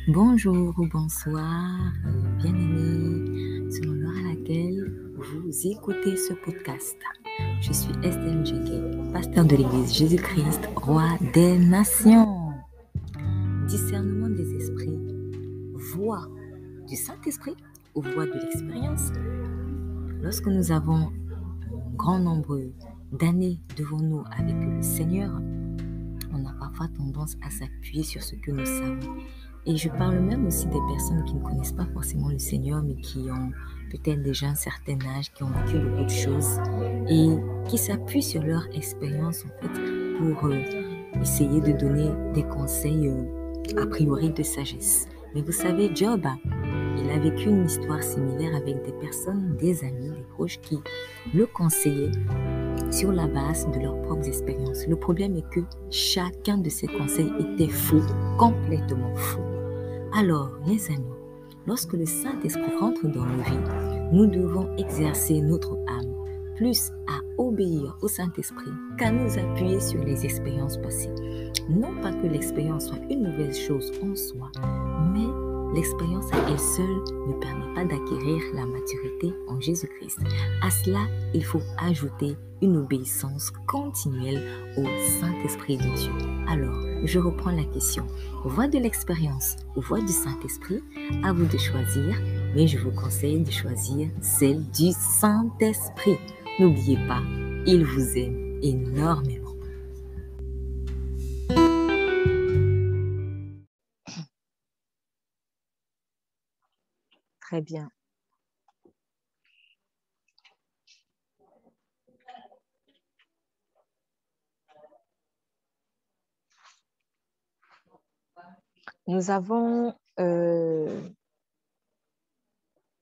Bonjour ou bonsoir, bien-aimés, selon l'heure à laquelle vous écoutez ce podcast. Je suis Estelle Njeke, pasteur de l'Église Jésus-Christ, roi des nations. Discernement des esprits, voix du Saint-Esprit ou voix de l'expérience. Lorsque nous avons un grand nombre d'années devant nous avec le Seigneur, on a parfois tendance à s'appuyer sur ce que nous savons. Et je parle même aussi des personnes qui ne connaissent pas forcément le Seigneur, mais qui ont peut-être déjà un certain âge, qui ont vécu beaucoup de choses et qui s'appuient sur leur expérience en fait pour essayer de donner des conseils a priori de sagesse. Mais vous savez, Job, il a vécu une histoire similaire avec des personnes, des amis, des proches qui le conseillaient sur la base de leurs propres expériences. Le problème est que chacun de ces conseils était faux, complètement faux. Alors, mes amis, lorsque le Saint-Esprit rentre dans nos vies, nous devons exercer notre âme plus à obéir au Saint-Esprit qu'à nous appuyer sur les expériences passées. Non pas que l'expérience soit une mauvaise chose en soi, mais l'expérience à elle seule ne permet pas d'acquérir la maturité en Jésus-Christ. À cela, il faut ajouter une obéissance continuelle au Saint-Esprit de Dieu. Alors, je reprends la question. Voix de l'expérience ou voix du Saint-Esprit, à vous de choisir, mais je vous conseille de choisir celle du Saint-Esprit. N'oubliez pas, il vous aime énormément. Très bien. Nous avons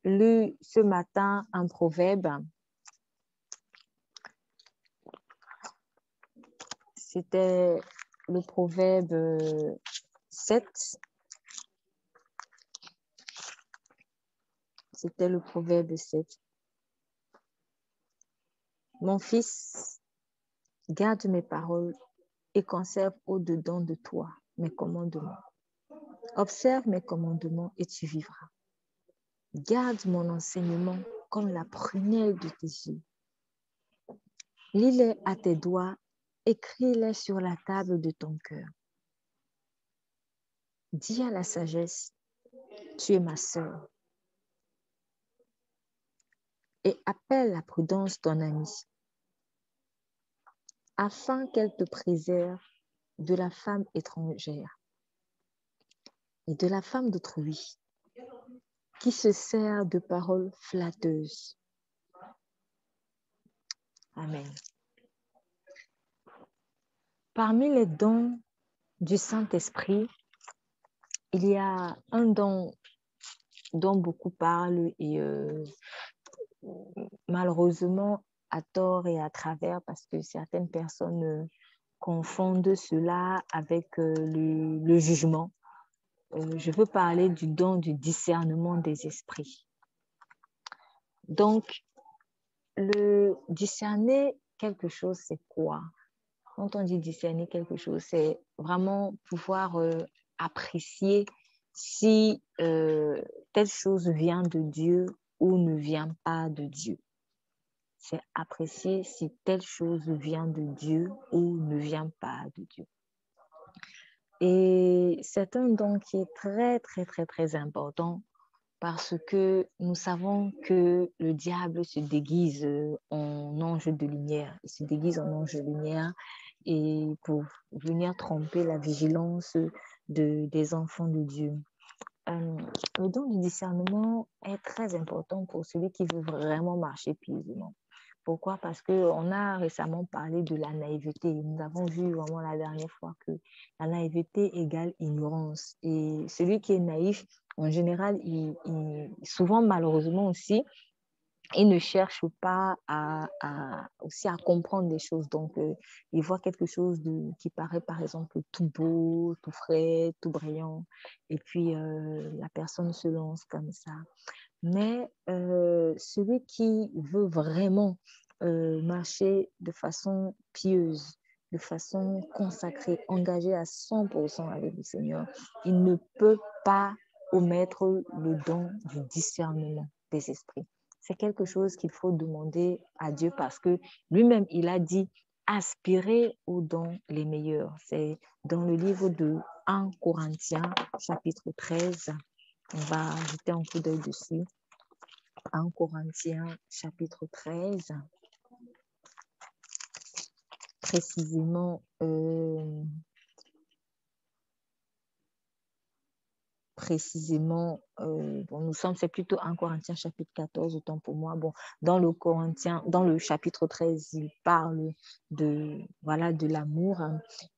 lu ce matin un proverbe. C'était le proverbe 7. C'était le proverbe 7. Mon fils, garde mes paroles et conserve au-dedans de toi mes commandements. Observe mes commandements et tu vivras. Garde mon enseignement comme la prunelle de tes yeux. Lis-les à tes doigts, écris-les sur la table de ton cœur. Dis à la sagesse, tu es ma sœur. Et appelle la prudence ton amie, afin qu'elle te préserve de la femme étrangère et de la femme d'autrui, qui se sert de paroles flatteuses. Amen. Parmi les dons du Saint-Esprit, il y a un don dont beaucoup parlent et malheureusement à tort et à travers parce que certaines personnes confondent cela avec le jugement. Je veux parler du don du discernement des esprits. Donc, le discerner quelque chose, c'est quoi? Quand on dit discerner quelque chose, c'est vraiment pouvoir apprécier si telle chose vient de Dieu ou ne vient pas de Dieu. C'est apprécier si telle chose vient de Dieu ou ne vient pas de Dieu. Et c'est un don qui est très, très, très, très important parce que nous savons que le diable se déguise en ange de lumière. Il se déguise en ange de lumière et pour venir tromper la vigilance des enfants de Dieu. Le don du discernement est très important pour celui qui veut vraiment marcher pieusement. Pourquoi? Parce qu'on a récemment parlé de la naïveté. Nous avons vu vraiment la dernière fois que la naïveté égale ignorance. Et celui qui est naïf, en général, souvent malheureusement aussi, il ne cherche pas aussi à comprendre des choses. Donc, il voit quelque chose qui paraît, par exemple, tout beau, tout frais, tout brillant. Et puis, la personne se lance comme ça. Mais celui qui veut vraiment marcher de façon pieuse, de façon consacrée, engagée à 100% avec le Seigneur, il ne peut pas omettre le don du discernement des esprits. C'est quelque chose qu'il faut demander à Dieu parce que lui-même, il a dit aspirer aux dons les meilleurs. C'est dans le livre de 1 Corinthiens, chapitre 13. On va jeter un coup d'œil dessus. 1 Corinthiens, chapitre 13. Précisément, nous sommes, c'est plutôt 1 Corinthiens chapitre 14, autant pour moi. Bon, dans le chapitre 13, il parle de l'amour.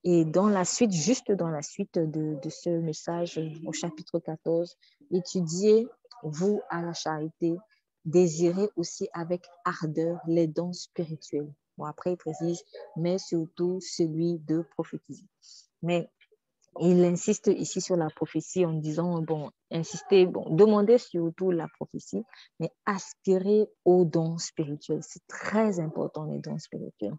Et dans la suite, juste dans la suite de ce message, au chapitre 14, étudiez, vous, à la charité, désirez aussi avec ardeur les dons spirituels. Bon, après, il précise, mais surtout celui de prophétiser. Mais il insiste ici sur la prophétie en disant, demandez surtout la prophétie, mais aspirez aux dons spirituels. C'est très important, les dons spirituels.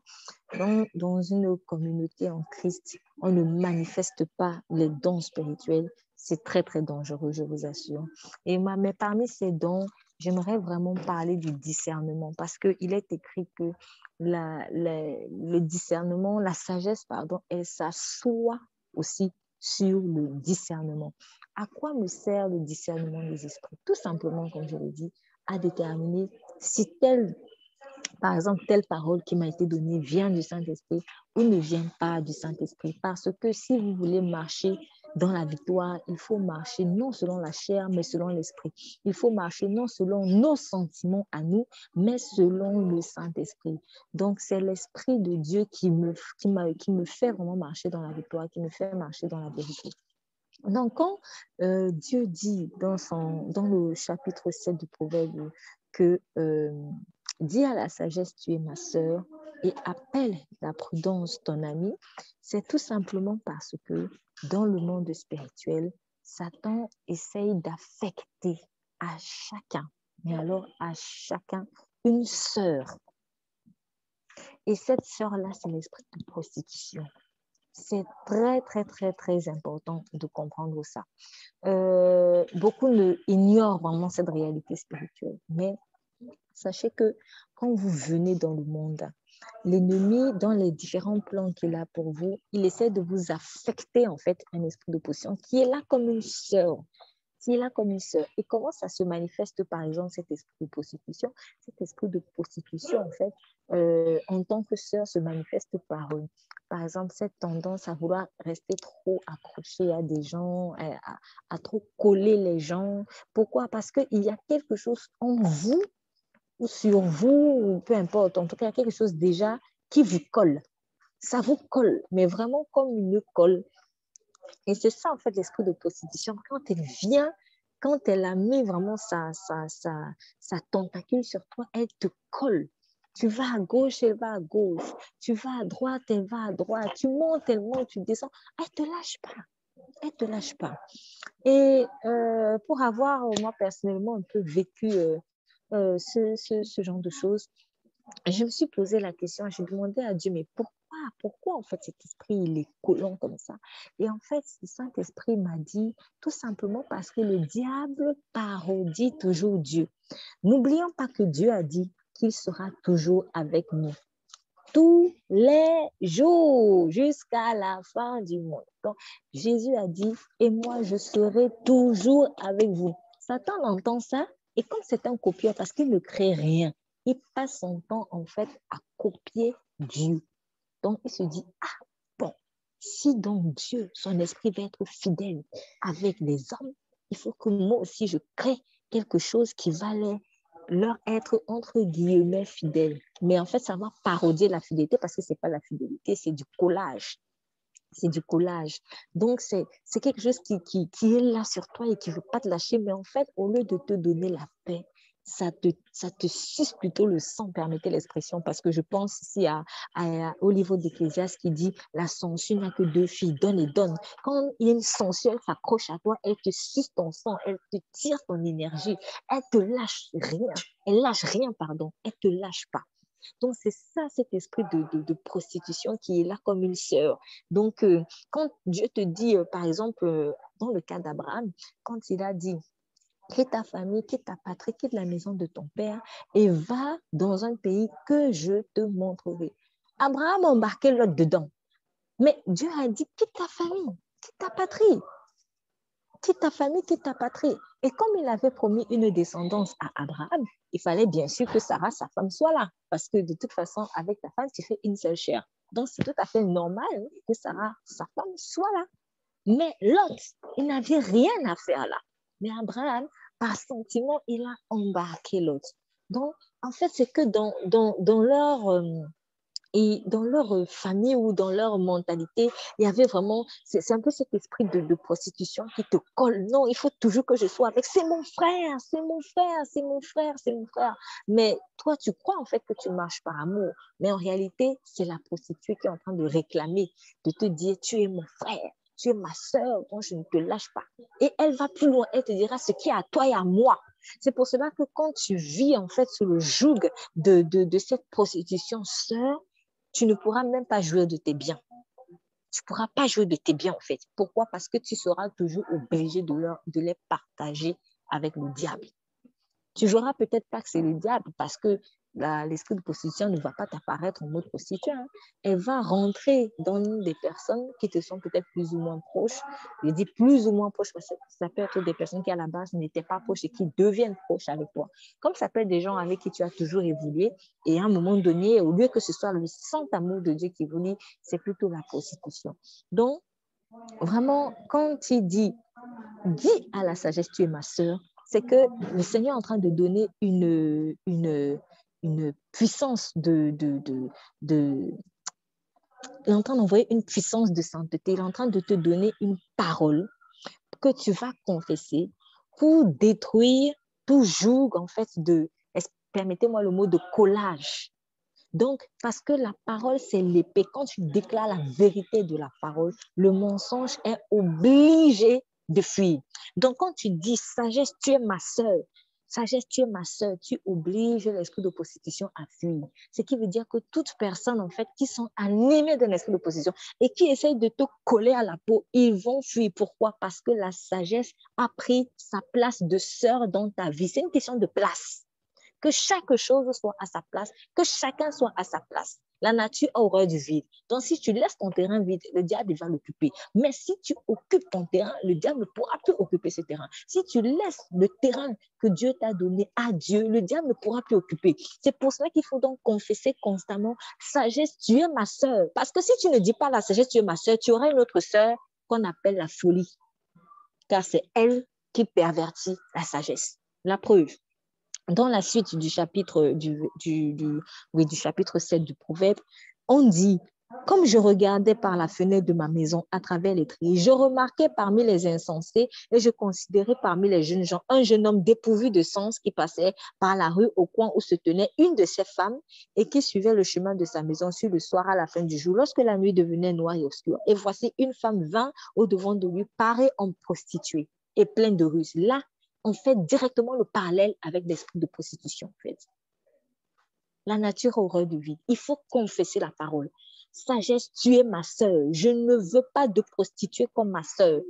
Dans une communauté en Christ, on ne manifeste pas les dons spirituels. C'est très, très dangereux, je vous assure. Mais parmi ces dons, j'aimerais vraiment parler du discernement parce qu'il est écrit que le discernement, la sagesse, elle s'assoit aussi sur le discernement. À quoi me sert le discernement des esprits? Tout simplement, comme je l'ai dit, à déterminer si par exemple, telle parole qui m'a été donnée vient du Saint-Esprit ou ne vient pas du Saint-Esprit. Parce que si vous voulez marcher dans la victoire, il faut marcher non selon la chair, mais selon l'Esprit. Il faut marcher non selon nos sentiments à nous, mais selon le Saint-Esprit. Donc, c'est l'Esprit de Dieu qui me fait vraiment marcher dans la victoire, qui me fait marcher dans la vérité. Donc, quand Dieu dit dans le chapitre 7 du Proverbe que dis à la sagesse, tu es ma sœur, et appelle la prudence ton ami, c'est tout simplement parce que dans le monde spirituel, Satan essaye d'affecter à chacun, mais alors à chacun, une sœur. Et cette sœur-là, c'est l'esprit de prostitution. C'est très, très, très, très important de comprendre ça. Beaucoup ignorent vraiment cette réalité spirituelle, mais sachez que quand vous venez dans le monde, l'ennemi, dans les différents plans qu'il a pour vous, il essaie de vous affecter en fait un esprit de possession qui est là comme une sœur. Qui est là comme une sœur. Et comment ça se manifeste, par exemple, cet esprit de prostitution? Cet esprit de prostitution, en fait, en tant que sœur, se manifeste par exemple, cette tendance à vouloir rester trop accroché à des gens, à trop coller les gens. Pourquoi? Parce qu'il y a quelque chose en vous ou sur vous, ou peu importe, en tout cas, il y a quelque chose déjà qui vous colle. Ça vous colle, mais vraiment comme une colle. Et c'est ça, en fait, l'esprit de prostitution. Quand elle vient, quand elle a mis vraiment sa tentacule sur toi, elle te colle. Tu vas à gauche, elle va à gauche. Tu vas à droite, elle va à droite. Tu montes, elle monte, tu descends. Elle ne te lâche pas. Elle ne te lâche pas. Et pour avoir, moi, personnellement, un peu vécu ce genre de choses, je me suis posé la question, j'ai demandé à Dieu, mais pourquoi en fait cet esprit il est collant comme ça? Et en fait, le Saint-Esprit m'a dit tout simplement parce que le diable parodie toujours Dieu. N'oublions pas que Dieu a dit qu'il sera toujours avec nous tous les jours jusqu'à la fin du monde. Donc, Jésus a dit, et moi je serai toujours avec vous. Satan entend ça et comme c'est un copieur parce qu'il ne crée rien, il passe son temps en fait à copier Dieu. Donc, il se dit, ah bon, si donc Dieu, son esprit va être fidèle avec les hommes, il faut que moi aussi je crée quelque chose qui va leur être entre guillemets fidèle. Mais en fait, ça va parodier la fidélité parce que ce n'est pas la fidélité, c'est du collage. C'est du collage. Donc, c'est quelque chose qui est là sur toi et qui ne veut pas te lâcher. Mais en fait, au lieu de te donner la paix, ça te suce plutôt le sang, permettez l'expression, parce que je pense ici au livre d'Ecclésiaste qui dit la sangsue n'a que deux filles, donne et donne. Quand il y a une sangsue, elle s'accroche à toi, elle te suce ton sang, elle te tire ton énergie, elle te lâche rien. Elle lâche rien, pardon, elle te lâche pas. Donc, c'est ça, cet esprit de prostitution qui est là comme une sœur. Donc, quand Dieu te dit, par exemple, dans le cas d'Abraham, quand il a dit, quitte ta famille, quitte ta patrie, quitte la maison de ton père et va dans un pays que je te montrerai. Abraham a embarqué l'autre dedans. Mais Dieu a dit, quitte ta famille, quitte ta patrie. Quitte ta famille, quitte ta patrie. Et comme il avait promis une descendance à Abraham, il fallait bien sûr que Sarah, sa femme, soit là. Parce que de toute façon, avec ta femme, tu fais une seule chair. Donc, c'est tout à fait normal que Sarah, sa femme, soit là. Mais Lot, il n'avait rien à faire là. Mais Abraham, par sentiment, il a embarqué Lot. Donc, en fait, c'est que dans leur famille ou dans leur mentalité, il y avait vraiment, c'est un peu cet esprit de prostitution qui te colle. Non, il faut toujours que je sois avec, c'est mon frère, c'est mon frère, c'est mon frère, c'est mon frère. Mais toi, tu crois en fait que tu marches par amour. Mais en réalité, c'est la prostituée qui est en train de réclamer, de te dire, tu es mon frère. Tu es ma sœur, donc je ne te lâche pas. Et elle va plus loin, elle te dira ce qui est à toi et à moi. C'est pour cela que quand tu vis en fait sous le joug de cette prostitution sœur, tu ne pourras même pas jouir de tes biens. Tu ne pourras pas jouir de tes biens, en fait. Pourquoi? Parce que tu seras toujours obligé de les partager avec le diable. Tu joueras peut-être pas que c'est le diable parce que l'esprit de prostitution ne va pas t'apparaître en mode prostituée. Hein. Elle va rentrer dans des personnes qui te sont peut-être plus ou moins proches. Je dis plus ou moins proches parce que ça peut être des personnes qui à la base n'étaient pas proches et qui deviennent proches avec toi. Comme ça peut être des gens avec qui tu as toujours évolué et à un moment donné, au lieu que ce soit le saint amour de Dieu qui évolue, c'est plutôt la prostitution. Donc, vraiment, quand il dit à la sagesse, tu es ma sœur, c'est que le Seigneur est en train de donner une puissance il est en train d'envoyer une puissance de sainteté, il est en train de te donner une parole que tu vas confesser pour détruire tout joug, en fait, permettez-moi le mot de collage. Donc, parce que la parole, c'est l'épée. Quand tu déclares la vérité de la parole, le mensonge est obligé de fuir. Donc, quand tu dis sagesse, tu es ma sœur, sagesse, tu es ma sœur, tu obliges l'esprit de prostitution à fuir. Ce qui veut dire que toute personne, en fait, qui sont animées d'un esprit de prostitution et qui essayent de te coller à la peau, ils vont fuir. Pourquoi? Parce que la sagesse a pris sa place de sœur dans ta vie. C'est une question de place. Que chaque chose soit à sa place, que chacun soit à sa place. La nature a horreur du vide. Donc, si tu laisses ton terrain vide, le diable va l'occuper. Mais si tu occupes ton terrain, le diable ne pourra plus occuper ce terrain. Si tu laisses le terrain que Dieu t'a donné à Dieu, le diable ne pourra plus occuper. C'est pour cela qu'il faut donc confesser constamment, sagesse, tu es ma sœur. Parce que si tu ne dis pas la sagesse, tu es ma sœur, tu auras une autre sœur qu'on appelle la folie. Car c'est elle qui pervertit la sagesse. La preuve. Dans la suite du chapitre, du chapitre 7 du Proverbe, on dit, comme je regardais par la fenêtre de ma maison à travers les trilles, je remarquais parmi les insensés et je considérais parmi les jeunes gens un jeune homme dépourvu de sens qui passait par la rue au coin où se tenait une de ses femmes et qui suivait le chemin de sa maison sur le soir à la fin du jour, lorsque la nuit devenait noire et obscure. Et voici une femme vint au-devant de lui, parée en prostituée et pleine de ruses. Là, on fait directement le parallèle avec l'esprit de prostitution. En fait. La nature a horreur du vide. Il faut confesser la parole. Sagesse, tu es ma sœur. Je ne veux pas de prostituée comme ma sœur.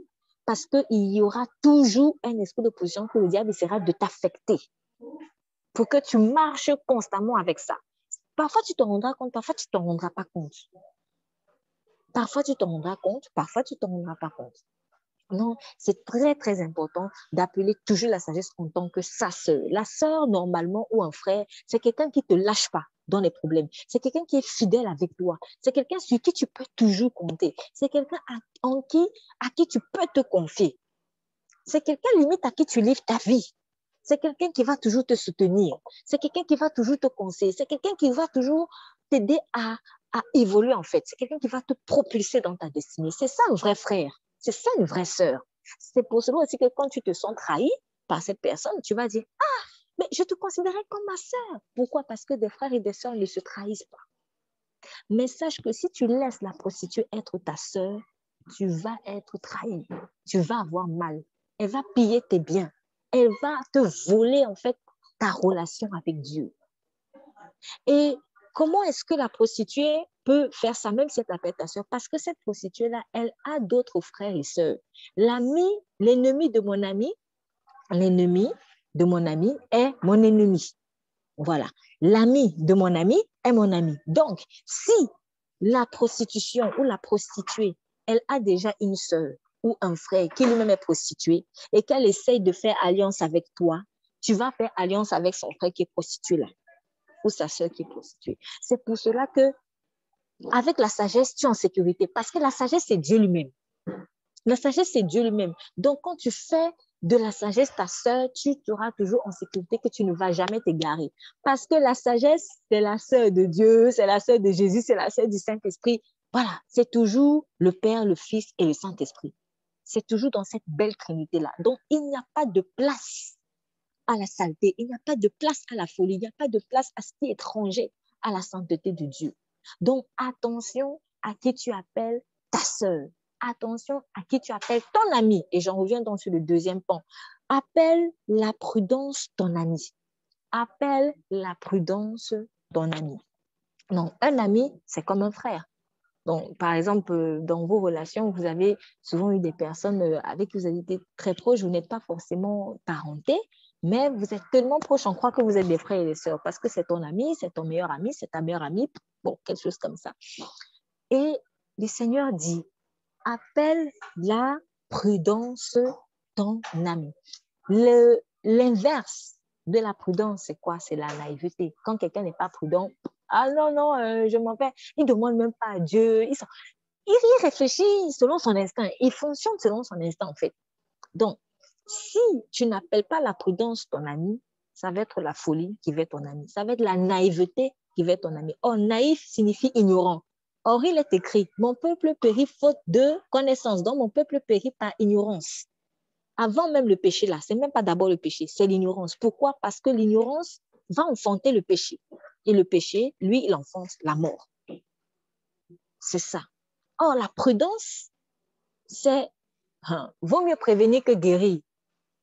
Parce qu'il y aura toujours un esprit de prostitution que le diable essaiera de t'affecter. Pour que tu marches constamment avec ça. Parfois, tu te rendras compte, parfois, tu ne t'en rendras pas compte. Parfois, tu t'en rendras compte, parfois, tu ne t'en rendras pas compte. Non, c'est très, très important d'appeler toujours la sagesse en tant que sa sœur. La sœur, normalement, ou un frère, c'est quelqu'un qui ne te lâche pas dans les problèmes. C'est quelqu'un qui est fidèle avec toi. C'est quelqu'un sur qui tu peux toujours compter. C'est quelqu'un à qui tu peux te confier. C'est quelqu'un limite à qui tu livres ta vie. C'est quelqu'un qui va toujours te soutenir. C'est quelqu'un qui va toujours te conseiller. C'est quelqu'un qui va toujours t'aider à évoluer, en fait. C'est quelqu'un qui va te propulser dans ta destinée. C'est ça un vrai frère. C'est ça une vraie sœur. C'est pour cela aussi que quand tu te sens trahi par cette personne, tu vas dire, ah, mais je te considérais comme ma sœur. Pourquoi? Parce que des frères et des sœurs ne se trahissent pas. Mais sache que si tu laisses la prostituée être ta sœur, tu vas être trahi. Tu vas avoir mal. Elle va piller tes biens. Elle va te voler, en fait, ta relation avec Dieu. Et Comment est-ce que la prostituée peut faire ça, même si elle t'appelle ta sœur? Parce que cette prostituée-là, elle a d'autres frères et sœurs. L'ennemi de mon ami, l'ennemi de mon ami est mon ennemi. Voilà. L'ami de mon ami est mon ami. Donc, si la prostitution ou la prostituée, elle a déjà une sœur ou un frère qui lui-même est prostitué et qu'elle essaye de faire alliance avec toi, tu vas faire alliance avec son frère qui est prostitué là ou sa sœur qui est prostituée. C'est pour cela que avec la sagesse, tu es en sécurité parce que la sagesse, c'est Dieu lui-même. La sagesse, c'est Dieu lui-même. Donc, quand tu fais de la sagesse ta sœur, tu seras toujours en sécurité que tu ne vas jamais t'égarer. Parce que la sagesse, c'est la sœur de Dieu, c'est la sœur de Jésus, c'est la sœur du Saint-Esprit. Voilà, c'est toujours le Père, le Fils et le Saint-Esprit. C'est toujours dans cette belle trinité-là. Donc, il n'y a pas de place à la saleté, il n'y a pas de place à la folie, il n'y a pas de place à ce qui est étranger à la sainteté de Dieu. Donc, attention à qui tu appelles ta sœur. Attention à qui tu appelles ton ami. Et j'en reviens donc sur le deuxième pan. Appelle la prudence ton ami. Appelle la prudence ton ami. Non, un ami, c'est comme un frère. Donc, par exemple, dans vos relations, vous avez souvent eu des personnes avec qui vous avez été très proches, vous n'êtes pas forcément parentés, mais vous êtes tellement proches, on croit que vous êtes des frères et des sœurs, parce que c'est ton ami, c'est ton meilleur ami, c'est ta meilleure amie, bon, quelque chose comme ça. Et le Seigneur dit, appelle la prudence ton ami. L'inverse de la prudence, c'est quoi? C'est la naïveté. Quand quelqu'un n'est pas prudent, ah non, non, je m'en vais. Il ne demande même pas à Dieu. Il réfléchit selon son instinct. Il fonctionne selon son instinct, en fait. Donc, si tu n'appelles pas la prudence ton ami, ça va être la folie qui va être ton ami. Ça va être la naïveté qui va être ton ami. Or, naïf signifie ignorant. Or, il est écrit, mon peuple périt faute de connaissance. Donc, mon peuple périt par ignorance. Avant même le péché, là, c'est même pas d'abord le péché, c'est l'ignorance. Pourquoi? Parce que l'ignorance va enfanter le péché. Et le péché, lui, il enfonce la mort. C'est ça. Or, la prudence, c'est vaut mieux prévenir que guérir.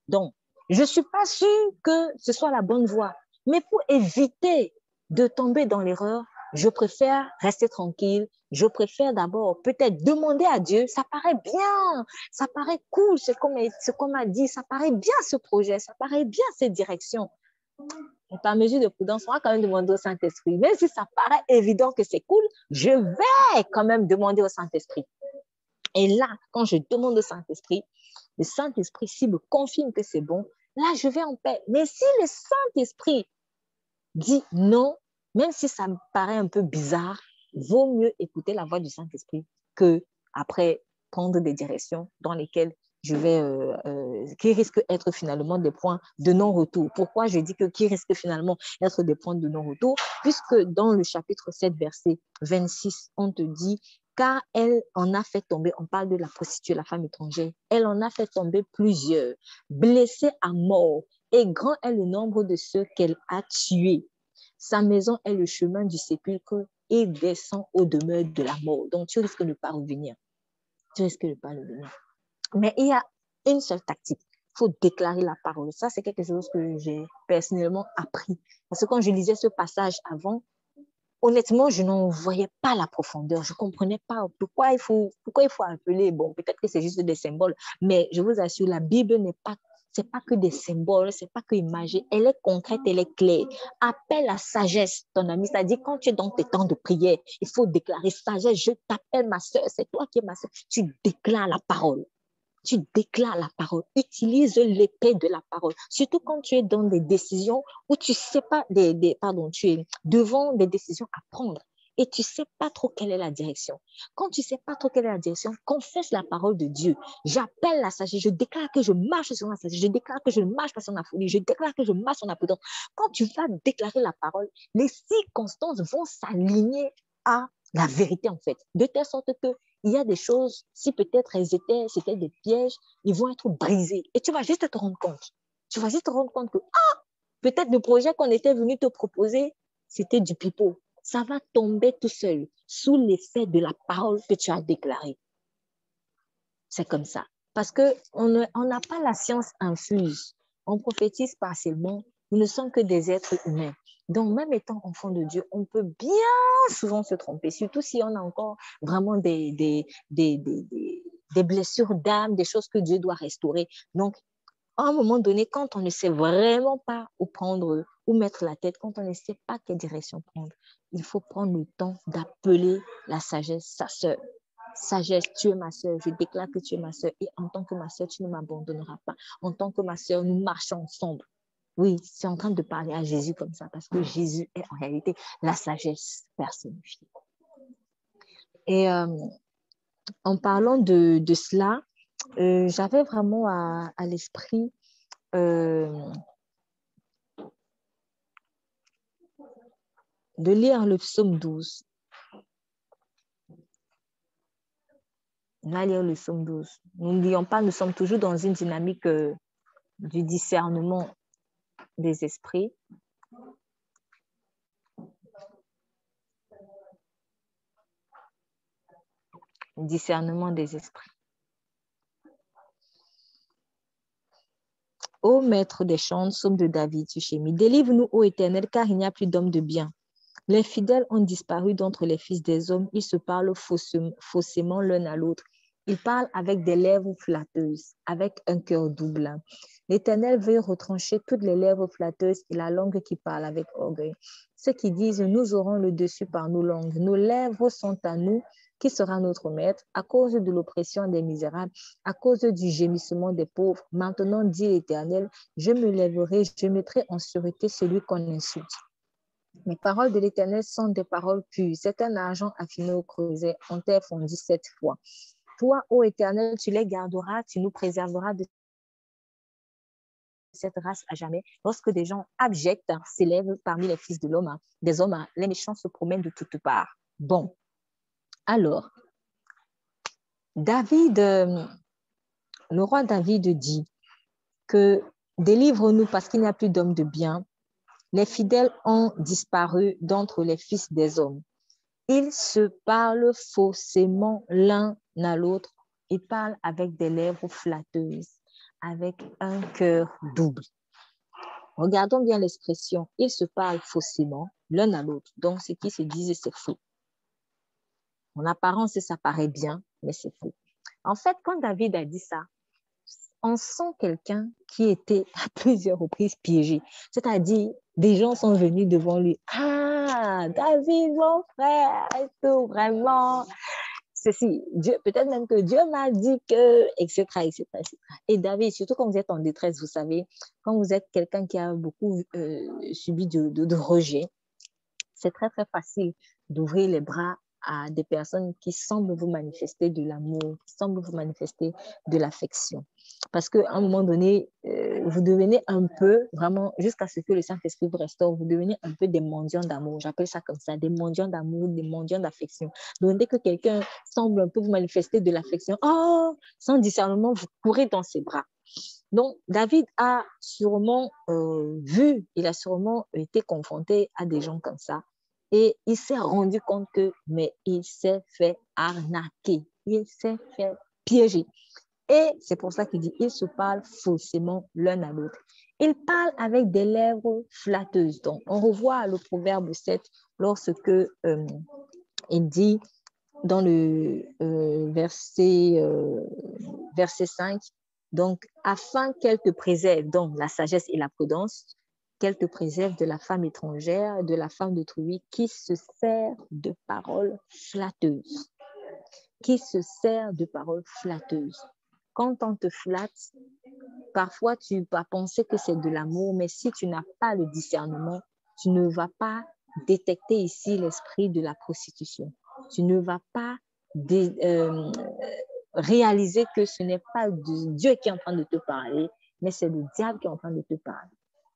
Donc, je ne suis pas sûre que ce soit la bonne voie. Mais pour éviter de tomber dans l'erreur, je préfère rester tranquille. Je préfère d'abord peut-être demander à Dieu. Ça paraît bien, ça paraît cool ce qu'on m'a dit. Ça paraît bien ce projet, ça paraît bien cette direction. Et par mesure de prudence, on va quand même demander au Saint-Esprit. Même si ça paraît évident que c'est cool, je vais quand même demander au Saint-Esprit. Et là, quand je demande au Saint-Esprit, le Saint-Esprit, s'il me confirme que c'est bon, là, je vais en paix. Mais si le Saint-Esprit dit non, même si ça me paraît un peu bizarre, vaut mieux écouter la voix du Saint-Esprit que après prendre des directions dans lesquelles je vais, qui risquent d'être finalement des points de non-retour. Pourquoi je dis que qui risquent finalement d'être des points de non-retour? Puisque dans le chapitre 7, verset 26, on te dit car elle en a fait tomber, on parle de la prostituée, la femme étrangère, elle en a fait tomber plusieurs, blessés à mort, et grand est le nombre de ceux qu'elle a tués. Sa maison est le chemin du sépulcre et descend aux demeures de la mort. Donc, tu risques de ne pas revenir. Tu risques de ne pas revenir. Mais il y a une seule tactique. Il faut déclarer la parole. Ça, c'est quelque chose que j'ai personnellement appris. Parce que quand je lisais ce passage avant, honnêtement, je n'en voyais pas la profondeur. Je ne comprenais pas pourquoi il faut appeler. Bon, peut-être que c'est juste des symboles, mais je vous assure, la Bible c'est pas que des symboles, c'est pas que imagée. Elle est concrète, elle est claire. Appelle la sagesse, ton ami. C'est-à-dire, quand tu es dans tes temps de prière, il faut déclarer sagesse. Je t'appelle ma soeur, c'est toi qui es ma soeur. Tu déclares la parole. Tu déclares la parole, utilise l'épée de la parole. Surtout quand tu es dans des décisions où tu sais pas, tu es devant des décisions à prendre et tu sais pas trop quelle est la direction. Quand tu sais pas trop quelle est la direction, confesse la parole de Dieu. J'appelle la sagesse, je déclare que je marche sur la sagesse, je déclare que je ne marche pas sur la folie, je déclare que je marche sur la prudence. Quand tu vas déclarer la parole, les circonstances vont s'aligner à la vérité en fait, de telle sorte que il y a des choses, si peut-être c'était des pièges, ils vont être brisés. Et tu vas juste te rendre compte. Tu vas juste te rendre compte que, peut-être le projet qu'on était venu te proposer, c'était du pipeau. Ça va tomber tout seul, sous l'effet de la parole que tu as déclarée. C'est comme ça. Parce qu'on n'a pas la science infuse. On prophétise partiellement. Nous ne sommes que des êtres humains. Donc, même étant enfant de Dieu, on peut bien souvent se tromper, surtout si on a encore vraiment des blessures d'âme, des choses que Dieu doit restaurer. Donc, à un moment donné, quand on ne sait vraiment pas où prendre, où mettre la tête, quand on ne sait pas quelle direction prendre, il faut prendre le temps d'appeler la sagesse sa sœur. Sagesse, tu es ma sœur, je déclare que tu es ma sœur et en tant que ma sœur, tu ne m'abandonneras pas. En tant que ma sœur, nous marchons ensemble. Oui, c'est en train de parler à Jésus comme ça parce que Jésus est en réalité la sagesse personnifiée. Et en parlant de cela, j'avais vraiment à l'esprit de lire le psaume 12. On va lire le psaume 12. Nous n'oublions pas, nous sommes toujours dans une dynamique du discernement des esprits. Discernement des esprits. Ô maître des chants, psaume de David, Tuchémi, délivre-nous, ô Éternel, car il n'y a plus d'hommes de bien. Les fidèles ont disparu d'entre les fils des hommes, ils se parlent faussement l'un à l'autre. Ils parlent avec des lèvres flatteuses, avec un cœur double. L'Éternel veut retrancher toutes les lèvres flatteuses et la langue qui parle avec orgueil. Ceux qui disent, nous aurons le dessus par nos langues, nos lèvres sont à nous, qui sera notre maître, à cause de l'oppression des misérables, à cause du gémissement des pauvres. Maintenant, dit l'Éternel, je me lèverai, je mettrai en sûreté celui qu'on insulte. Les paroles de l'Éternel sont des paroles pures. C'est un argent affiné au creuset, en terre fondue 7 fois. Toi, ô Éternel, tu les garderas, tu nous préserveras de cette race à jamais. Lorsque des gens abjects s'élèvent parmi les fils de l'homme, des hommes, les méchants se promènent de toutes parts. Bon, alors, David, le roi David dit que délivre-nous parce qu'il n'y a plus d'hommes de bien. Les fidèles ont disparu d'entre les fils des hommes. Ils se parlent faussément l'un à l'autre. Ils parlent avec des lèvres flatteuses, avec un cœur double. Regardons bien l'expression. Ils se parlent faussément l'un à l'autre. Donc, ce qui se disent, c'est faux. En apparence, ça paraît bien, mais c'est faux. En fait, quand David a dit ça, on sent quelqu'un qui était à plusieurs reprises piégé. C'est-à-dire, des gens sont venus devant lui. Ah, David, mon frère, est-ce que vraiment ceci, Dieu, peut-être même que Dieu m'a dit que, etc., etc., etc. Et David, surtout quand vous êtes en détresse, vous savez, quand vous êtes quelqu'un qui a beaucoup subi de rejet, c'est très, très facile d'ouvrir les bras à des personnes qui semblent vous manifester de l'amour, qui semblent vous manifester de l'affection. Parce qu'à un moment donné, vous devenez un peu, vraiment, jusqu'à ce que le Saint-Esprit vous restaure, vous devenez un peu des mendiants d'amour. J'appelle ça comme ça, des mendiants d'amour, des mendiants d'affection. Donc, dès que quelqu'un semble un peu vous manifester de l'affection, oh, sans discernement, vous courez dans ses bras. Donc, David a sûrement vu, il a sûrement été confronté à des gens comme ça. Et il s'est rendu compte que, mais il s'est fait arnaquer, il s'est fait piéger. Et c'est pour ça qu'il dit, ils se parlent faussément l'un à l'autre. Ils parlent avec des lèvres flatteuses. Donc, on revoit le proverbe 7 lorsque il dit dans le verset 5, donc, afin qu'elle te préserve, donc la sagesse et la prudence, qu'elle te préserve de la femme étrangère, de la femme d'autrui qui se sert de paroles flatteuses. Qui se sert de paroles flatteuses. Quand on te flatte, parfois tu vas penser que c'est de l'amour, mais si tu n'as pas le discernement, tu ne vas pas détecter ici l'esprit de la prostitution. Tu ne vas pas réaliser que ce n'est pas Dieu qui est en train de te parler, mais c'est le diable qui est en train de te parler.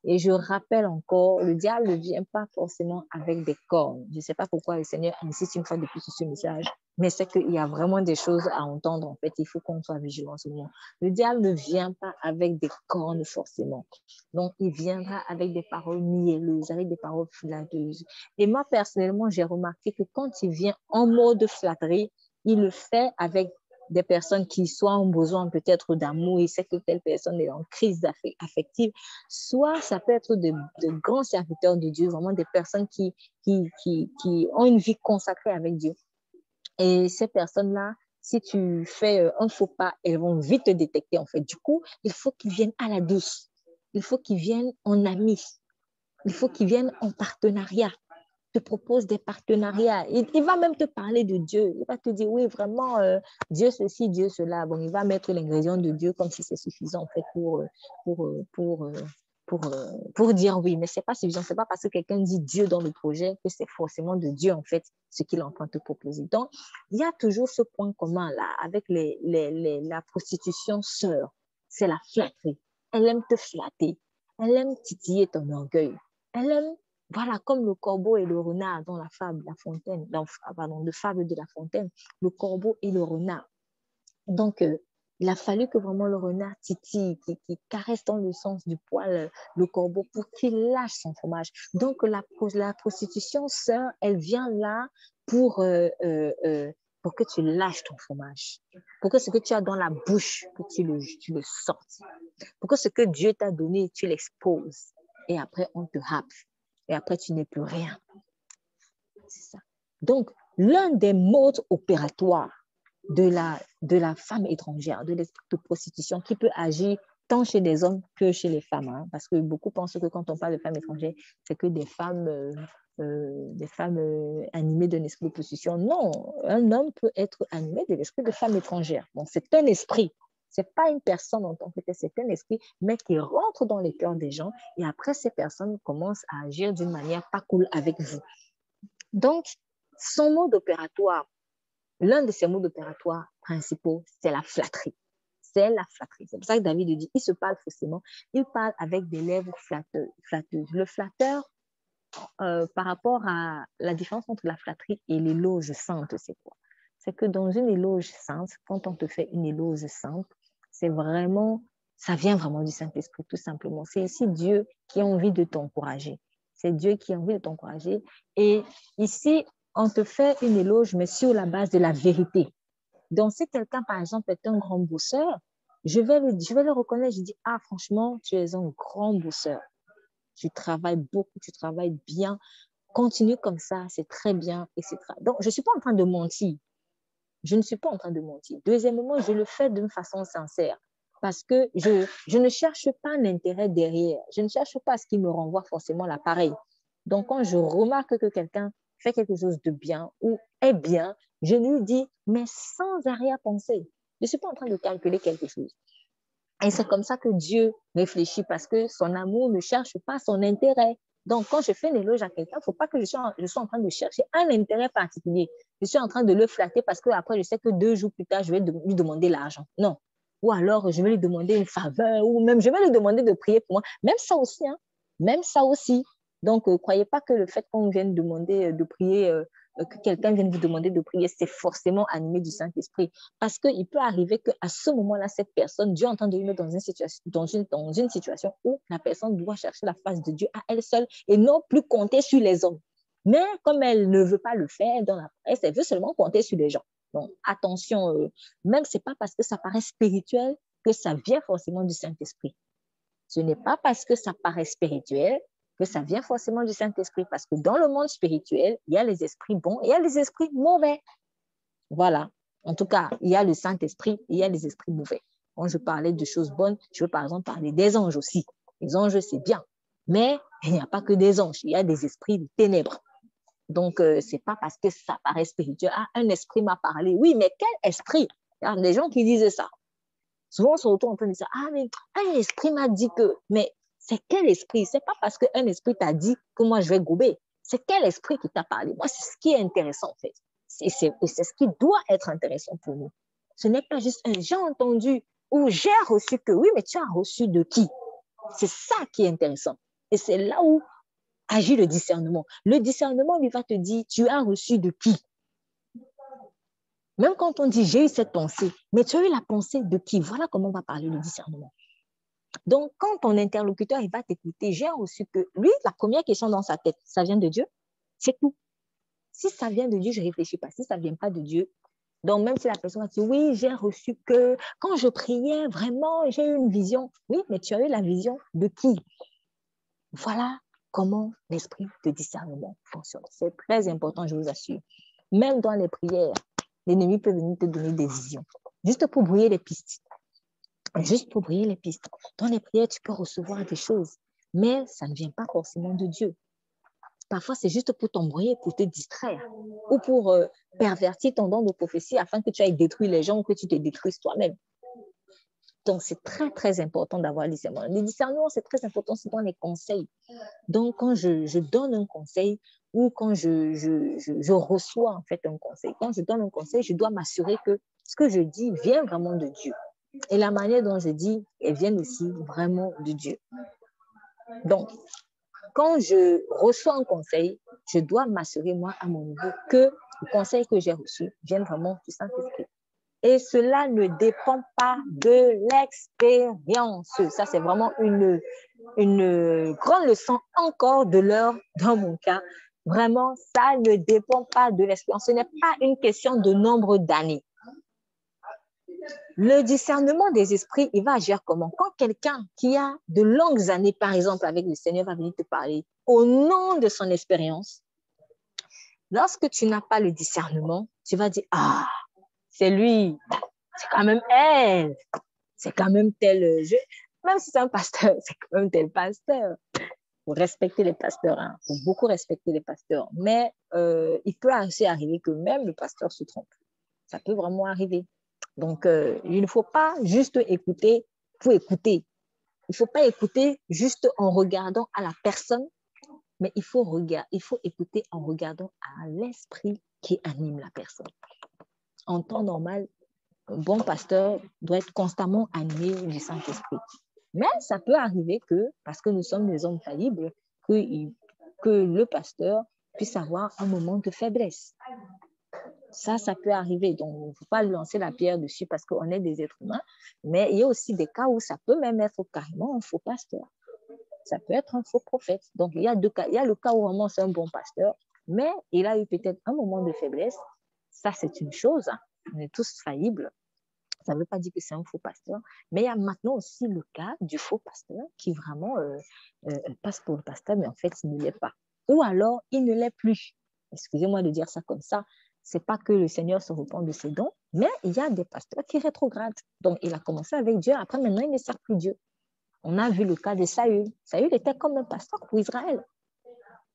Et je rappelle encore, le diable ne vient pas forcément avec des cornes. Je ne sais pas pourquoi le Seigneur insiste une fois de plus sur ce message, mais c'est qu'il y a vraiment des choses à entendre. En fait, il faut qu'on soit vigilant en ce moment. Le diable ne vient pas avec des cornes forcément. Donc, il viendra avec des paroles mielleuses, avec des paroles flatteuses. Et moi, personnellement, j'ai remarqué que quand il vient en mode flatterie, il le fait avec des personnes qui soit ont besoin peut-être d'amour et c'est que telle personne est en crise affective, soit ça peut être de grands serviteurs de Dieu, vraiment des personnes qui ont une vie consacrée avec Dieu. Et ces personnes-là, si tu fais un faux pas, elles vont vite te détecter en fait. Du coup, il faut qu'ils viennent à la douce. Il faut qu'ils viennent en amis. Il faut qu'ils viennent en partenariat. Te propose des partenariats. Il va même te parler de Dieu. Il va te dire, oui, vraiment, Dieu ceci, Dieu cela. Bon, il va mettre l'ingrédient de Dieu comme si c'est suffisant, en fait, pour, pour, pour dire oui. Mais ce n'est pas suffisant. Ce n'est pas parce que quelqu'un dit Dieu dans le projet que c'est forcément de Dieu, en fait, ce qu'il est en train de te proposer. Donc, il y a toujours ce point commun-là avec la prostitution sœur. C'est la flatterie. Elle aime te flatter. Elle aime titiller ton orgueil. Elle aime, voilà, comme le corbeau et le renard dans la fable de La Fontaine, le fable de La Fontaine, le corbeau et le renard. Donc, il a fallu que vraiment le renard titille, qui caresse dans le sens du poil le corbeau pour qu'il lâche son fromage. Donc, la prostitution, sœur, elle vient là pour que tu lâches ton fromage, pour que ce que tu as dans la bouche, que tu le sortes, pour que ce que Dieu t'a donné, tu l'exposes. Et après, on te happe. Et après, tu n'es plus rien. C'est ça. Donc, l'un des modes opératoires de la femme étrangère, de l'esprit de prostitution qui peut agir tant chez les hommes que chez les femmes. Hein, parce que beaucoup pensent que quand on parle de femmes étrangères, c'est que des femmes animées d'un esprit de prostitution. Non, un homme peut être animé de l'esprit de femme étrangère. Bon, c'est un esprit. Ce n'est pas une personne en tant que telle, c'est un esprit, mais qui rentre dans les cœurs des gens. Et après, ces personnes commencent à agir d'une manière pas cool avec vous. Donc, son mode opératoire, l'un de ses modes opératoires principaux, c'est la flatterie. C'est la flatterie. C'est pour ça que David dit, il se parle faussément, il parle avec des lèvres flatteuses. Le flatteur, par rapport à la différence entre la flatterie et l'éloge sainte, c'est quoi? C'est que dans une éloge sainte, quand on te fait une éloge sainte, c'est vraiment, ça vient vraiment du Saint-Esprit, tout simplement. C'est ici Dieu qui a envie de t'encourager. C'est Dieu qui a envie de t'encourager. Et ici, on te fait une éloge, mais sur la base de la vérité. Donc, si quelqu'un, par exemple, est un grand bosseur, je vais le reconnaître. Je dis, ah, franchement, tu es un grand bosseur. Tu travailles beaucoup, tu travailles bien. Continue comme ça, c'est très bien, etc. Donc, je ne suis pas en train de mentir. Je ne suis pas en train de mentir. Deuxièmement, je le fais d'une façon sincère parce que je ne cherche pas l'intérêt derrière. Je ne cherche pas ce qui me renvoie forcément l'appareil. Donc, quand je remarque que quelqu'un fait quelque chose de bien ou est bien, je lui dis, mais sans arrière-pensée. Je ne suis pas en train de calculer quelque chose. Et c'est comme ça que Dieu réfléchit parce que son amour ne cherche pas son intérêt. Donc, quand je fais une éloge à quelqu'un, il ne faut pas que je sois en train de chercher un intérêt particulier. Je suis en train de le flatter parce qu'après, je sais que 2 jours plus tard, je vais lui demander l'argent. Non. Ou alors, je vais lui demander une faveur ou même je vais lui demander de prier pour moi. Même ça aussi, hein. Même ça aussi. Donc, ne croyez pas que le fait qu'on vienne demander de prier, que quelqu'un vienne vous demander de prier, c'est forcément animé du Saint-Esprit. Parce qu'il peut arriver qu'à ce moment-là, cette personne, Dieu est en train de lui mettre dans une situation où la personne doit chercher la face de Dieu à elle seule et non plus compter sur les hommes. Mais comme elle ne veut pas le faire dans la presse, elle veut seulement compter sur les gens. Donc, attention, même ce n'est pas parce que ça paraît spirituel que ça vient forcément du Saint-Esprit. Ce n'est pas parce que ça paraît spirituel que ça vient forcément du Saint-Esprit. Parce que dans le monde spirituel, il y a les esprits bons et il y a les esprits mauvais. Voilà. En tout cas, il y a le Saint-Esprit et il y a les esprits mauvais. Quand je parlais de choses bonnes, je veux par exemple parler des anges aussi. Les anges, c'est bien. Mais il n'y a pas que des anges. Il y a des esprits de ténèbres. Donc, ce n'est pas parce que ça paraît spirituel. Ah, un esprit m'a parlé. Oui, mais quel esprit? Il y a des gens qui disent ça. Souvent, on se retrouve en train de dire, ah, mais un esprit m'a dit que... Mais c'est quel esprit? Ce n'est pas parce qu'un esprit t'a dit que moi, je vais gober. C'est quel esprit qui t'a parlé? Moi, c'est ce qui est intéressant, en fait. Et c'est ce qui doit être intéressant pour nous. Ce n'est pas juste un j'ai entendu ou j'ai reçu que... Oui, mais tu as reçu de qui? C'est ça qui est intéressant. Et c'est là où agit le discernement. Le discernement, lui va te dire, tu as reçu de qui? Même quand on dit, j'ai eu cette pensée, mais tu as eu la pensée de qui? Voilà comment on va parler le discernement. Donc, quand ton interlocuteur, il va t'écouter, j'ai reçu que lui, la première question dans sa tête, ça vient de Dieu? C'est tout. Si ça vient de Dieu, je ne réfléchis pas. Si ça ne vient pas de Dieu, Donc, même si la personne va dire, oui, j'ai reçu que quand je priais, vraiment, j'ai eu une vision. Oui, mais tu as eu la vision de qui? Voilà comment l'esprit de discernement fonctionne. C'est très important, je vous assure. Même dans les prières, l'ennemi peut venir te donner des visions, juste pour brouiller les pistes. Juste pour brouiller les pistes. Dans les prières, tu peux recevoir des choses, mais ça ne vient pas forcément de Dieu. Parfois, c'est juste pour t'embrouiller, pour te distraire ou pour pervertir ton don de prophétie afin que tu ailles détruire les gens ou que tu te détruises toi-même. Donc, c'est très, très important d'avoir le discernement. Le discernement, c'est très important, c'est dans les conseils. Donc, quand je donne un conseil ou quand je reçois en fait un conseil, quand je donne un conseil, je dois m'assurer que ce que je dis vient vraiment de Dieu. Et la manière dont je dis, elle vient aussi vraiment de Dieu. Donc, quand je reçois un conseil, je dois m'assurer, moi, à mon niveau, que le conseil que j'ai reçu vient vraiment du Saint-Esprit. Et cela ne dépend pas de l'expérience. Ça, c'est vraiment une grande leçon encore de l'heure dans mon cas. Vraiment, ça ne dépend pas de l'expérience. Ce n'est pas une question de nombre d'années. Le discernement des esprits, il va agir comment? Quand quelqu'un qui a de longues années, par exemple, avec le Seigneur va venir te parler au nom de son expérience, lorsque tu n'as pas le discernement, tu vas dire, ah, c'est lui, c'est quand même elle, c'est quand même tel, même si c'est un pasteur, c'est quand même tel pasteur. Il faut respecter les pasteurs, hein. Il faut beaucoup respecter les pasteurs. Mais il peut aussi arriver que même le pasteur se trompe. Ça peut vraiment arriver. Donc, il ne faut pas juste écouter pour écouter. Il ne faut pas écouter juste en regardant à la personne, mais il faut écouter en regardant à l'esprit qui anime la personne. En temps normal, un bon pasteur doit être constamment animé du Saint-Esprit. Mais ça peut arriver que, parce que nous sommes des hommes faillibles, que le pasteur puisse avoir un moment de faiblesse. Ça peut arriver. Donc, il ne faut pas lui lancer la pierre dessus parce qu'on est des êtres humains. Mais il y a aussi des cas où ça peut même être carrément un faux pasteur. Ça peut être un faux prophète. Donc, il y a deux cas. Il y a le cas où vraiment c'est un bon pasteur, mais il a eu peut-être un moment de faiblesse. Ça, c'est une chose. On est tous faillibles. Ça ne veut pas dire que c'est un faux pasteur. Mais il y a maintenant aussi le cas du faux pasteur qui vraiment passe pour le pasteur, mais en fait, il ne l'est pas. Ou alors, il ne l'est plus. Excusez-moi de dire ça comme ça. Ce n'est pas que le Seigneur se repent de ses dons, mais il y a des pasteurs qui rétrogradent. Donc, il a commencé avec Dieu. Après, maintenant, il ne sert plus Dieu. On a vu le cas de Saül. Saül était comme un pasteur pour Israël.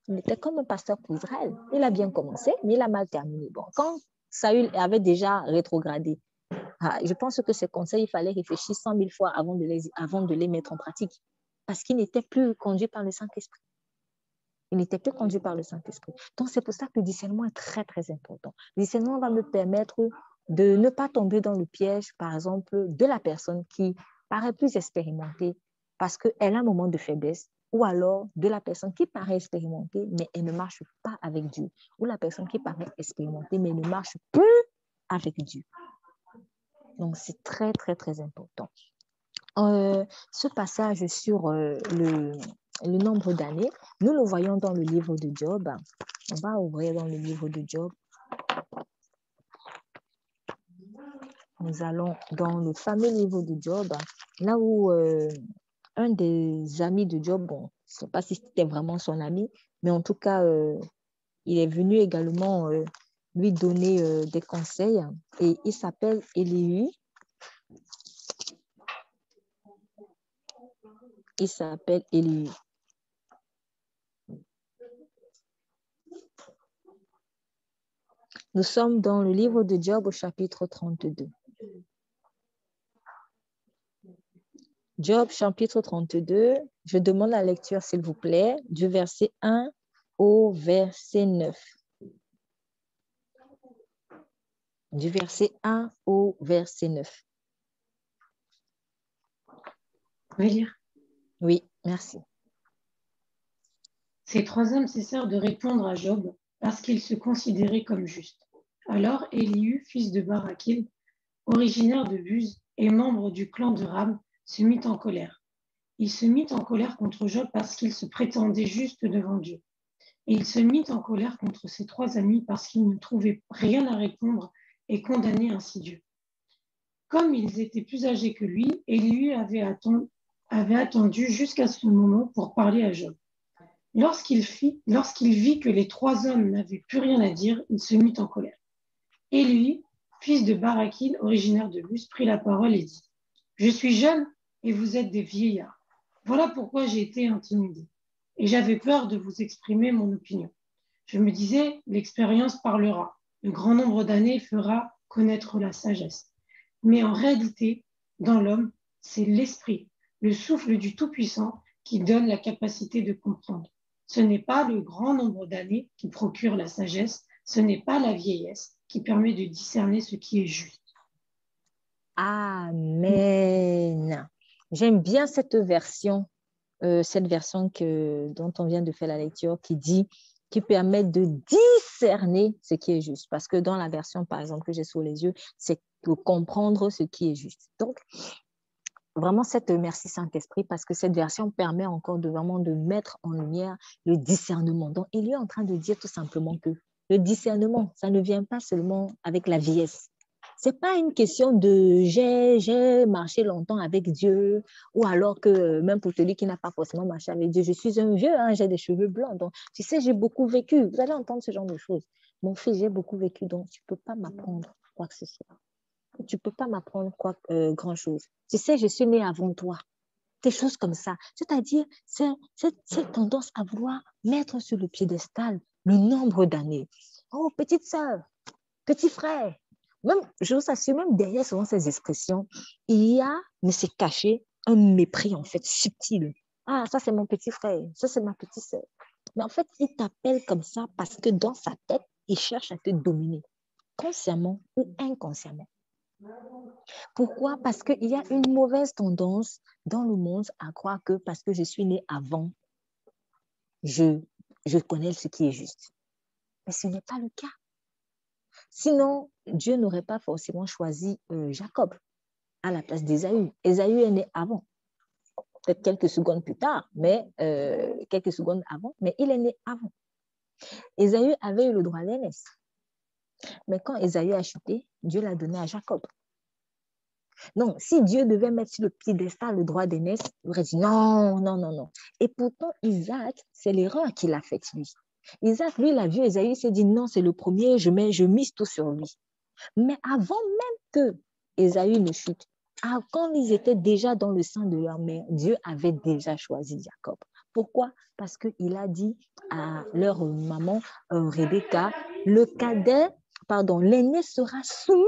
Il était comme un pasteur pour Israël. Il a bien commencé, mais il a mal terminé. Bon, quand Saül avait déjà rétrogradé, je pense que ces conseils, il fallait réfléchir 100 000 fois avant de les mettre en pratique. Parce qu'il n'était plus conduit par le Saint-Esprit. Il n'était plus conduit par le Saint-Esprit. Donc, c'est pour ça que le discernement est très, très important. Le discernement va me permettre de ne pas tomber dans le piège, par exemple, de la personne qui paraît plus expérimentée parce qu'elle a un moment de faiblesse, ou alors de la personne qui paraît expérimentée, mais elle ne marche pas avec Dieu, ou la personne qui paraît expérimentée, mais ne marche plus avec Dieu. Donc, c'est très, très, très important. Ce passage sur le nombre d'années, nous le voyons dans le livre de Job. On va ouvrir dans le livre de Job. Nous allons dans le fameux livre de Job, là où un des amis de Job, bon, je ne sais pas si c'était vraiment son ami, mais en tout cas, il est venu également lui donner des conseils et il s'appelle Élihu. Il s'appelle Élihu. Nous sommes dans le livre de Job au chapitre 32. Job, chapitre 32, je demande la lecture, s'il vous plaît, du verset 1 au verset 9. Du verset 1 au verset 9. Vous pouvez lire? Oui, merci. Ces trois hommes cessèrent de répondre à Job parce qu'il se considérait comme juste. Alors Élihu, fils de Barakil, originaire de Buz et membre du clan de Ram, se mit en colère. Il se mit en colère contre Job parce qu'il se prétendait juste devant Dieu. Et il se mit en colère contre ses trois amis parce qu'ils ne trouvaient rien à répondre et condamner ainsi Dieu. Comme ils étaient plus âgés que lui, Élie avait attendu jusqu'à ce moment pour parler à Job. Lorsqu'il vit que les trois hommes n'avaient plus rien à dire, il se mit en colère. Élie, fils de Barakil, originaire de Luz, prit la parole et dit : « Je suis jeune et vous êtes des vieillards. Voilà pourquoi j'ai été intimidé. Et j'avais peur de vous exprimer mon opinion. Je me disais, l'expérience parlera. Le grand nombre d'années fera connaître la sagesse. Mais en réalité, dans l'homme, c'est l'esprit, le souffle du Tout-Puissant qui donne la capacité de comprendre. Ce n'est pas le grand nombre d'années qui procure la sagesse, ce n'est pas la vieillesse qui permet de discerner ce qui est juste. » Amen. J'aime bien cette version dont on vient de faire la lecture qui permet de discerner ce qui est juste. Parce que dans la version, par exemple, que j'ai sous les yeux, c'est de comprendre ce qui est juste. Donc, vraiment, merci Saint-Esprit, parce que cette version permet encore de mettre en lumière le discernement. Donc, il est en train de dire tout simplement que le discernement, ça ne vient pas seulement avec la vieillesse. Ce n'est pas une question de j'ai marché longtemps avec Dieu, ou alors que même pour celui qui n'a pas forcément marché avec Dieu, je suis un vieux, hein, j'ai des cheveux blancs, donc tu sais, j'ai beaucoup vécu. Vous allez entendre ce genre de choses. Mon fils, j'ai beaucoup vécu, donc tu ne peux pas m'apprendre quoi que ce soit. Tu ne peux pas m'apprendre grand-chose. Tu sais, je suis née avant toi. Des choses comme ça. C'est-à-dire, cette tendance à vouloir mettre sur le piédestal le nombre d'années. Oh, petite sœur, petit frère. Même, je vous assure, même derrière souvent ces expressions, il y a, mais c'est caché, un mépris en fait subtil. Ah, ça c'est mon petit frère, ça c'est ma petite sœur. Mais en fait, il t'appelle comme ça parce que dans sa tête, il cherche à te dominer, consciemment ou inconsciemment. Pourquoi? Parce qu'il y a une mauvaise tendance dans le monde à croire que parce que je suis née avant, je connais ce qui est juste. Mais ce n'est pas le cas. Sinon, Dieu n'aurait pas forcément choisi Jacob à la place d'Ésaü. Ésaü est né avant, peut-être quelques secondes plus tard, mais quelques secondes avant, mais il est né avant. Ésaü avait eu le droit d'aînesse. Mais quand Ésaü a chuté, Dieu l'a donné à Jacob. Non, si Dieu devait mettre sur le piédestal le droit d'aînesse, il aurait dit non, non, non, non. Et pourtant, Isaac, c'est l'erreur qu'il a faite, lui. Isaac, lui, il a vu Ésaü, il s'est dit non, c'est le premier, je mise tout sur lui. Mais avant même que Ésaü ne chute, quand ils étaient déjà dans le sein de leur mère, Dieu avait déjà choisi Jacob. Pourquoi? Parce qu'il a dit à leur maman, Rebecca, l'aîné sera soumis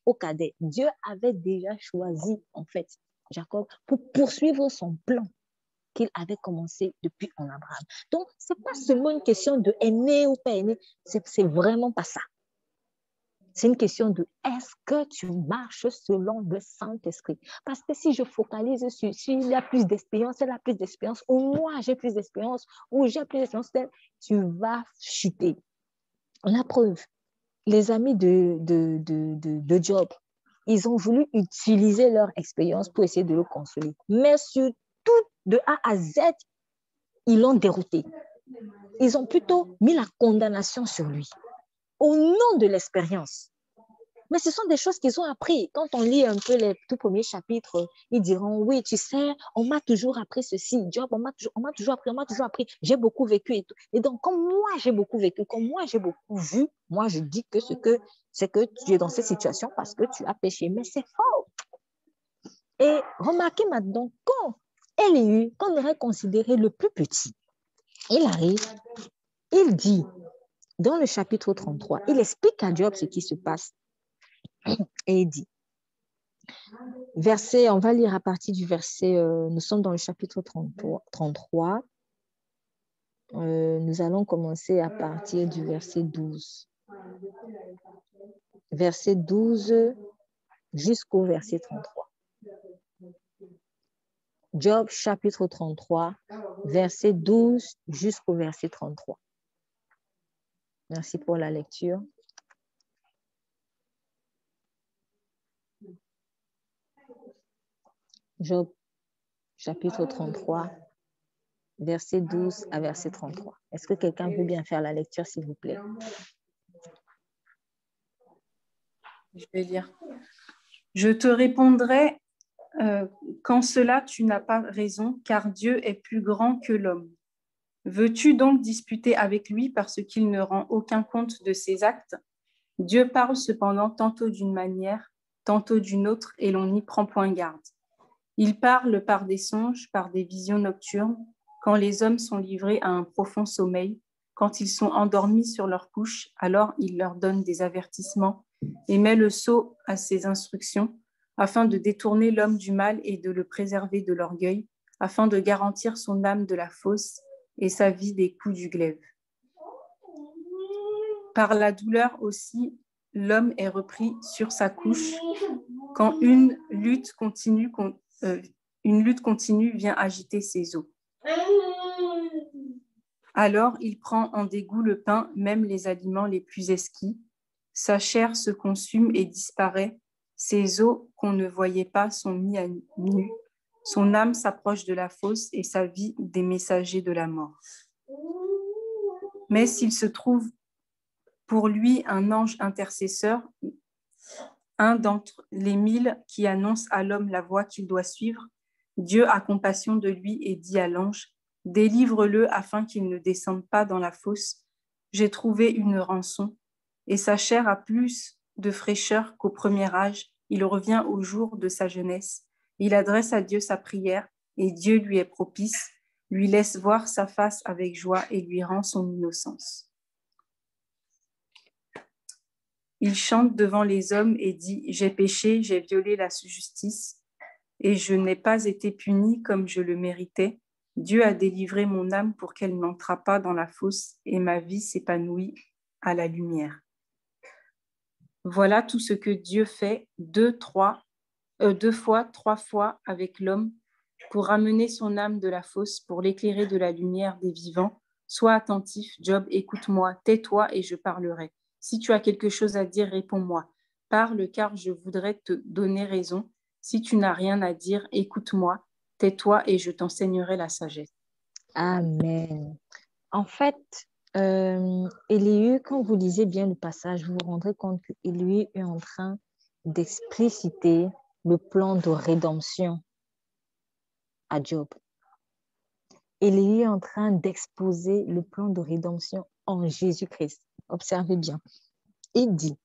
au cadet. Dieu avait déjà choisi, en fait, Jacob pour poursuivre son plan qu'il avait commencé depuis en Abraham. Donc, ce n'est pas seulement une question de aîné ou pas aîné, c'est vraiment pas ça. C'est une question de est-ce que tu marches selon le Saint-Esprit? Parce que si je focalise sur s'il a plus d'expérience, elle a plus d'expérience, ou moi j'ai plus d'expérience, ou j'ai plus d'expérience, tu vas chuter. La preuve, les amis de Job, ils ont voulu utiliser leur expérience pour essayer de le consoler. Mais sur tout, de A à Z, ils l'ont dérouté. Ils ont plutôt mis la condamnation sur lui, au nom de l'expérience. Mais ce sont des choses qu'ils ont appris. Quand on lit un peu les tout premiers chapitres, ils diront, oui, tu sais, on m'a toujours appris ceci. Job, on m'a toujours appris. J'ai beaucoup vécu et tout. Et donc, comme moi, j'ai beaucoup vécu, comme moi, j'ai beaucoup vu, moi, je dis que c'est que tu es dans cette situation parce que tu as péché. Mais c'est faux. Et remarquez maintenant, quand Élie, qu'on aurait considéré le plus petit, il arrive, il dit, dans le chapitre 33, il explique à Job ce qui se passe. Et il dit, on va lire à partir du verset, nous sommes dans le chapitre 33, nous allons commencer à partir du verset 12. Verset 12 jusqu'au verset 33. Job chapitre 33, verset 12 jusqu'au verset 33. Merci pour la lecture. Job, chapitre 33, verset 12 à verset 33. Est-ce que quelqu'un veut bien faire la lecture, s'il vous plaît? Je vais lire. Je te répondrai qu'en cela tu n'as pas raison, car Dieu est plus grand que l'homme. Veux-tu donc disputer avec lui parce qu'il ne rend aucun compte de ses actes? Dieu parle cependant tantôt d'une manière, tantôt d'une autre, et l'on n'y prend point garde. Il parle par des songes, par des visions nocturnes, quand les hommes sont livrés à un profond sommeil, quand ils sont endormis sur leur couche, alors il leur donne des avertissements et met le sceau à ses instructions, afin de détourner l'homme du mal et de le préserver de l'orgueil, afin de garantir son âme de la fosse et sa vie des coups du glaive. Par la douleur aussi, l'homme est repris sur sa couche quand une lutte continue vient agiter ses os. Alors il prend en dégoût le pain, même les aliments les plus exquis. Sa chair se consume et disparaît. Ses os qu'on ne voyait pas sont mis à nu. Son âme s'approche de la fosse et sa vie des messagers de la mort. Mais s'il se trouve pour lui un ange intercesseur, un d'entre les 1000 qui annonce à l'homme la voie qu'il doit suivre, Dieu a compassion de lui et dit à l'ange, « Délivre-le afin qu'il ne descende pas dans la fosse. J'ai trouvé une rançon. » Et sa chair a plus de fraîcheur qu'au premier âge. Il revient au jour de sa jeunesse. Il adresse à Dieu sa prière et Dieu lui est propice, lui laisse voir sa face avec joie et lui rend son innocence. Il chante devant les hommes et dit « J'ai péché, j'ai violé la justice et je n'ai pas été puni comme je le méritais. Dieu a délivré mon âme pour qu'elle n'entrât pas dans la fosse et ma vie s'épanouit à la lumière. » Voilà tout ce que Dieu fait deux fois, trois fois avec l'homme pour ramener son âme de la fosse, pour l'éclairer de la lumière des vivants. Sois attentif, Job, écoute-moi, tais-toi et je parlerai. Si tu as quelque chose à dire, réponds-moi. Parle, car je voudrais te donner raison. Si tu n'as rien à dire, écoute-moi, tais-toi et je t'enseignerai la sagesse. Amen. En fait, Élihu, quand vous lisez bien le passage, vous vous rendrez compte qu'Élihu est en train d'expliciter le plan de rédemption à Job. Élihu est en train d'exposer le plan de rédemption en Jésus-Christ. Observez bien. Il dit,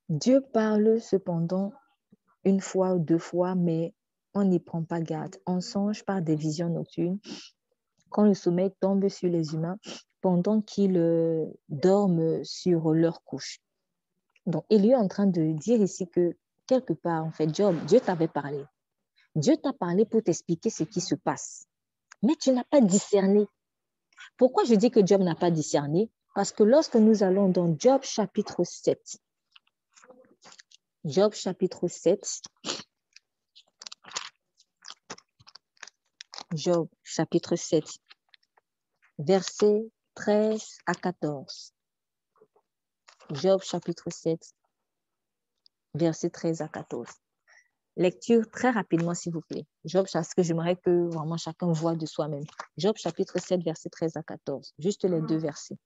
Dieu parle cependant une fois ou deux fois, mais on n'y prend pas garde. On songe par des visions nocturnes quand le sommeil tombe sur les humains pendant qu'ils dorment sur leur couche. Donc, il est en train de dire ici que quelque part, en fait, Job, Dieu t'avait parlé. Dieu t'a parlé pour t'expliquer ce qui se passe. Mais tu n'as pas discerné. Pourquoi je dis que Job n'a pas discerné? Parce que lorsque nous allons dans Job chapitre 7, Job chapitre 7, Job chapitre 7, versets 13 à 14. Job chapitre 7, versets 13 à 14. Lecture très rapidement, s'il vous plaît. Job, parce que j'aimerais que vraiment chacun voit de soi-même. Job chapitre 7, versets 13 à 14. Juste les deux versets.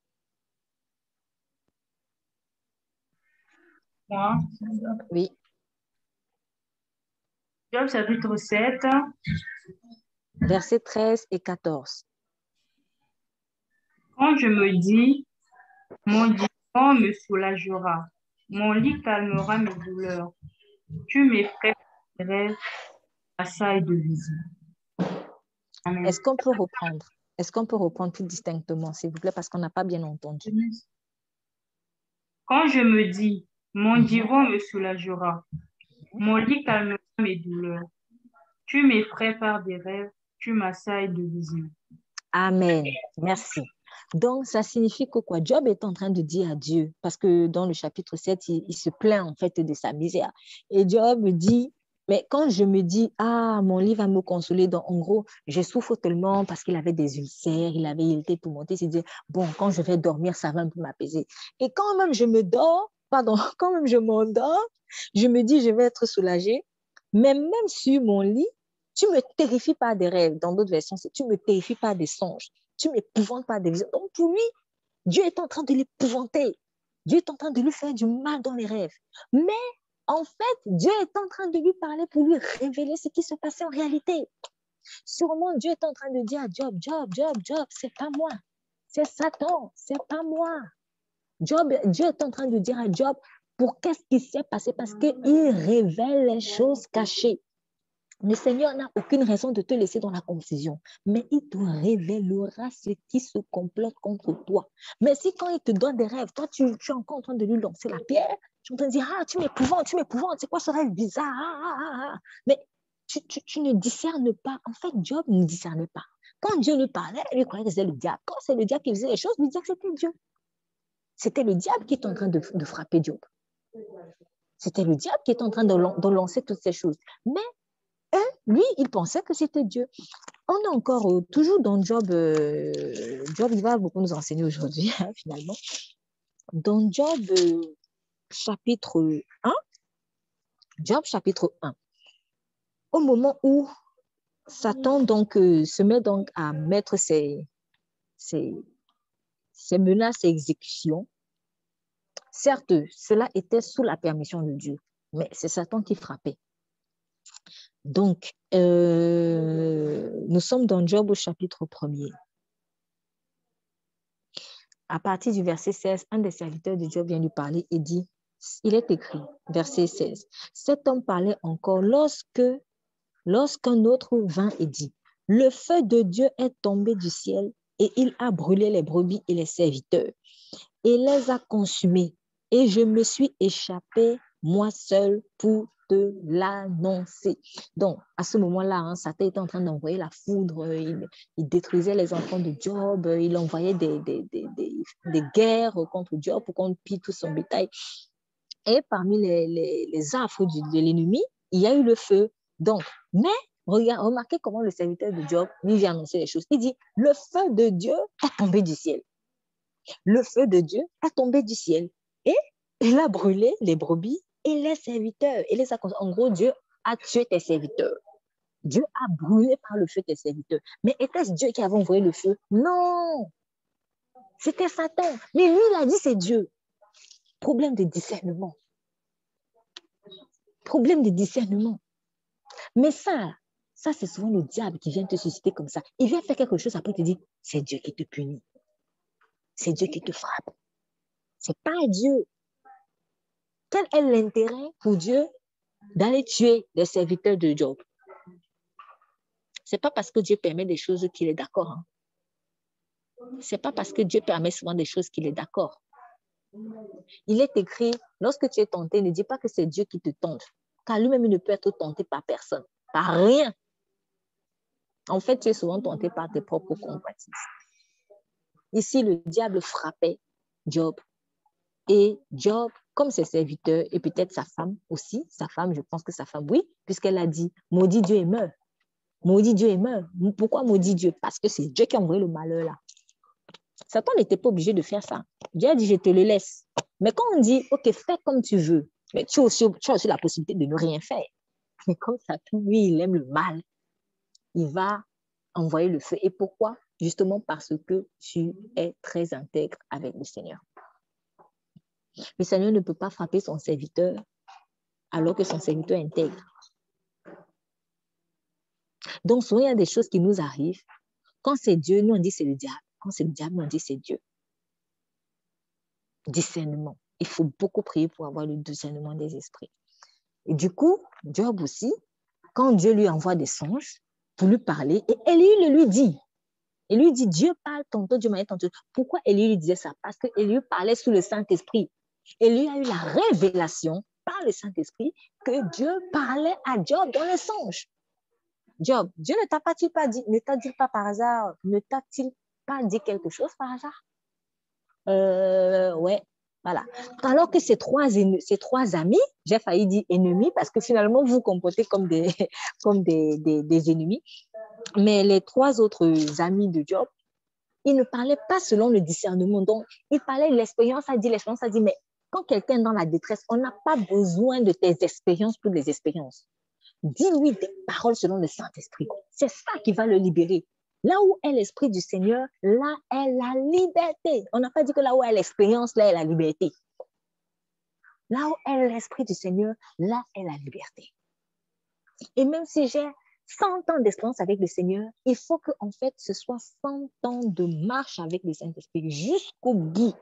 Moi, Oui. Job chapitre 7, versets 13 et 14. Quand je me dis, mon divan me soulagera, mon lit calmera mes douleurs, tu m'effraies de rêves, passailles de vision. Amen. Est-ce qu'on peut reprendre? Est-ce qu'on peut reprendre plus distinctement, s'il vous plaît, parce qu'on n'a pas bien entendu. Quand je me dis, mon divan me soulagera, mon lit calmera mes douleurs, tu m'effraies par des rêves, tu m'assailles de visions. Amen. Merci. Donc, ça signifie que quoi? Job est en train de dire à Dieu, parce que dans le chapitre 7, il se plaint en fait de sa misère. Et Job dit, mais quand je me dis, ah, mon lit va me consoler, donc en gros, je souffre tellement parce qu'il avait des ulcères, il était époumonté, il s'est dit, bon, quand je vais dormir, ça va un peu m'apaiser. Et quand même je quand même je m'endors, je me dis, je vais être soulagée, mais même sur mon lit, tu me terrifies par des rêves. Dans d'autres versions, c'est tu me terrifies par des songes. Tu m'épouvantes par des visions. Donc pour lui, Dieu est en train de l'épouvanter. Dieu est en train de lui faire du mal dans les rêves. Mais en fait, Dieu est en train de lui parler pour lui révéler ce qui se passait en réalité. Sûrement, Dieu est en train de dire à Job, Job, c'est pas moi. C'est Satan, c'est pas moi. Dieu est en train de dire à Job, pour qu'est-ce qui s'est passé? Parce qu'il révèle les choses cachées. Le Seigneur n'a aucune raison de te laisser dans la confusion, mais il te révélera ce qui se complote contre toi. Mais si quand il te donne des rêves, toi, tu es encore en train de lui lancer la pierre, tu es en train de dire, ah, tu m'épouvantes, c'est quoi ce rêve bizarre? Mais tu ne discernes pas. En fait, Job ne discernait pas. Quand Dieu lui parlait, il croyait que c'était le diable. Quand c'est le diable qui faisait les choses, il lui disait que c'était Dieu. C'était le diable qui était en train de frapper Job. C'était le diable qui était en train de lancer toutes ces choses. Mais lui, il pensait que c'était Dieu. On est encore toujours dans Job. Job, il va beaucoup nous enseigner aujourd'hui, finalement. Dans Job chapitre 1, Job chapitre 1, au moment où Satan donc, se met donc à mettre ses menaces et exécutions, certes, cela était sous la permission de Dieu, mais c'est Satan qui frappait. Donc, nous sommes dans Job au chapitre 1er. À partir du verset 16, un des serviteurs de Job vient lui parler et dit, il est écrit, verset 16, cet homme parlait encore lorsqu'un autre vint et dit, le feu de Dieu est tombé du ciel et il a brûlé les brebis et les serviteurs et les a consumés. Et je me suis échappé, moi seul, pour te l'annoncer. Donc, à ce moment-là, Satan était en train d'envoyer la foudre, il détruisait les enfants de Job, il envoyait des guerres contre Job pour qu'on pille tout son bétail. Et parmi les affres de l'ennemi, il y a eu le feu. Donc, mais remarquez comment le serviteur de Job lui vient annoncer les choses. Il dit, le feu de Dieu est tombé du ciel. Le feu de Dieu est tombé du ciel. Et il a brûlé les brebis et les serviteurs. En gros, Dieu a tué tes serviteurs. Dieu a brûlé par le feu tes serviteurs. Mais était-ce Dieu qui avait envoyé le feu? Non! C'était Satan. Mais lui, il a dit c'est Dieu. Problème de discernement. Problème de discernement. Mais ça c'est souvent le diable qui vient te susciter comme ça. Il vient faire quelque chose, après il te dit, c'est Dieu qui te punit. C'est Dieu qui te frappe. C'est pas Dieu. Quel est l'intérêt pour Dieu d'aller tuer les serviteurs de Job? C'est pas parce que Dieu permet des choses qu'il est d'accord. C'est pas parce que Dieu permet souvent des choses qu'il est d'accord. Il est écrit, lorsque tu es tenté, ne dis pas que c'est Dieu qui te tente, car lui-même il ne peut être tenté par personne, par rien. En fait, tu es souvent tenté par tes propres convoitises. Ici, le diable frappait Job. Et Job, comme ses serviteurs, et peut-être sa femme aussi, je pense que sa femme, oui, puisqu'elle a dit, maudit Dieu et meurt. Maudit Dieu et meurt. Pourquoi maudit Dieu? Parce que c'est Dieu qui a envoyé le malheur là. Satan n'était pas obligé de faire ça. Dieu a dit, je te le laisse. Mais quand on dit, ok, fais comme tu veux, mais tu as aussi la possibilité de ne rien faire. Mais comme Satan, lui, il aime le mal, il va envoyer le feu. Et pourquoi? Justement parce que tu es très intègre avec le Seigneur. Le Seigneur ne peut pas frapper son serviteur alors que son serviteur est intègre. Donc, souvent, il y a des choses qui nous arrivent. Quand c'est Dieu, nous, on dit c'est le diable. Quand c'est le diable, nous, on dit c'est Dieu. Discernement. Il faut beaucoup prier pour avoir le discernement des esprits. Et du coup, Job aussi, quand Dieu lui envoie des songes pour lui parler, et Élie le lui dit. Il lui dit, Dieu parle tantôt, Dieu m'a dit tantôt. Pourquoi Élie lui disait ça? Parce que Élie parlait sous le Saint-Esprit. Élie a eu la révélation par le Saint-Esprit que Dieu parlait à Job dans les songes. Job, Dieu ne t'a-t-il pas dit, ne t'a-t-il pas par hasard, ne t'a-t-il pas dit quelque chose par hasard? Ouais, voilà. Alors que ces trois amis, j'ai failli dire ennemis parce que finalement vous vous comportez comme des ennemis, mais les trois autres amis de Job, ils ne parlaient pas selon le discernement. Donc, ils parlaient de l'expérience, l'expérience a dit, mais quand quelqu'un est dans la détresse, on n'a pas besoin de tes expériences pour les expériences. Dis-lui des paroles selon le Saint-Esprit. C'est ça qui va le libérer. Là où est l'Esprit du Seigneur, là est la liberté. On n'a pas dit que là où est l'expérience, là est la liberté. Là où est l'Esprit du Seigneur, là est la liberté. Et même si j'ai 100 ans d'expérience avec le Seigneur, il faut que, en fait, ce soit 100 ans de marche avec le Saint-Esprit jusqu'au bout.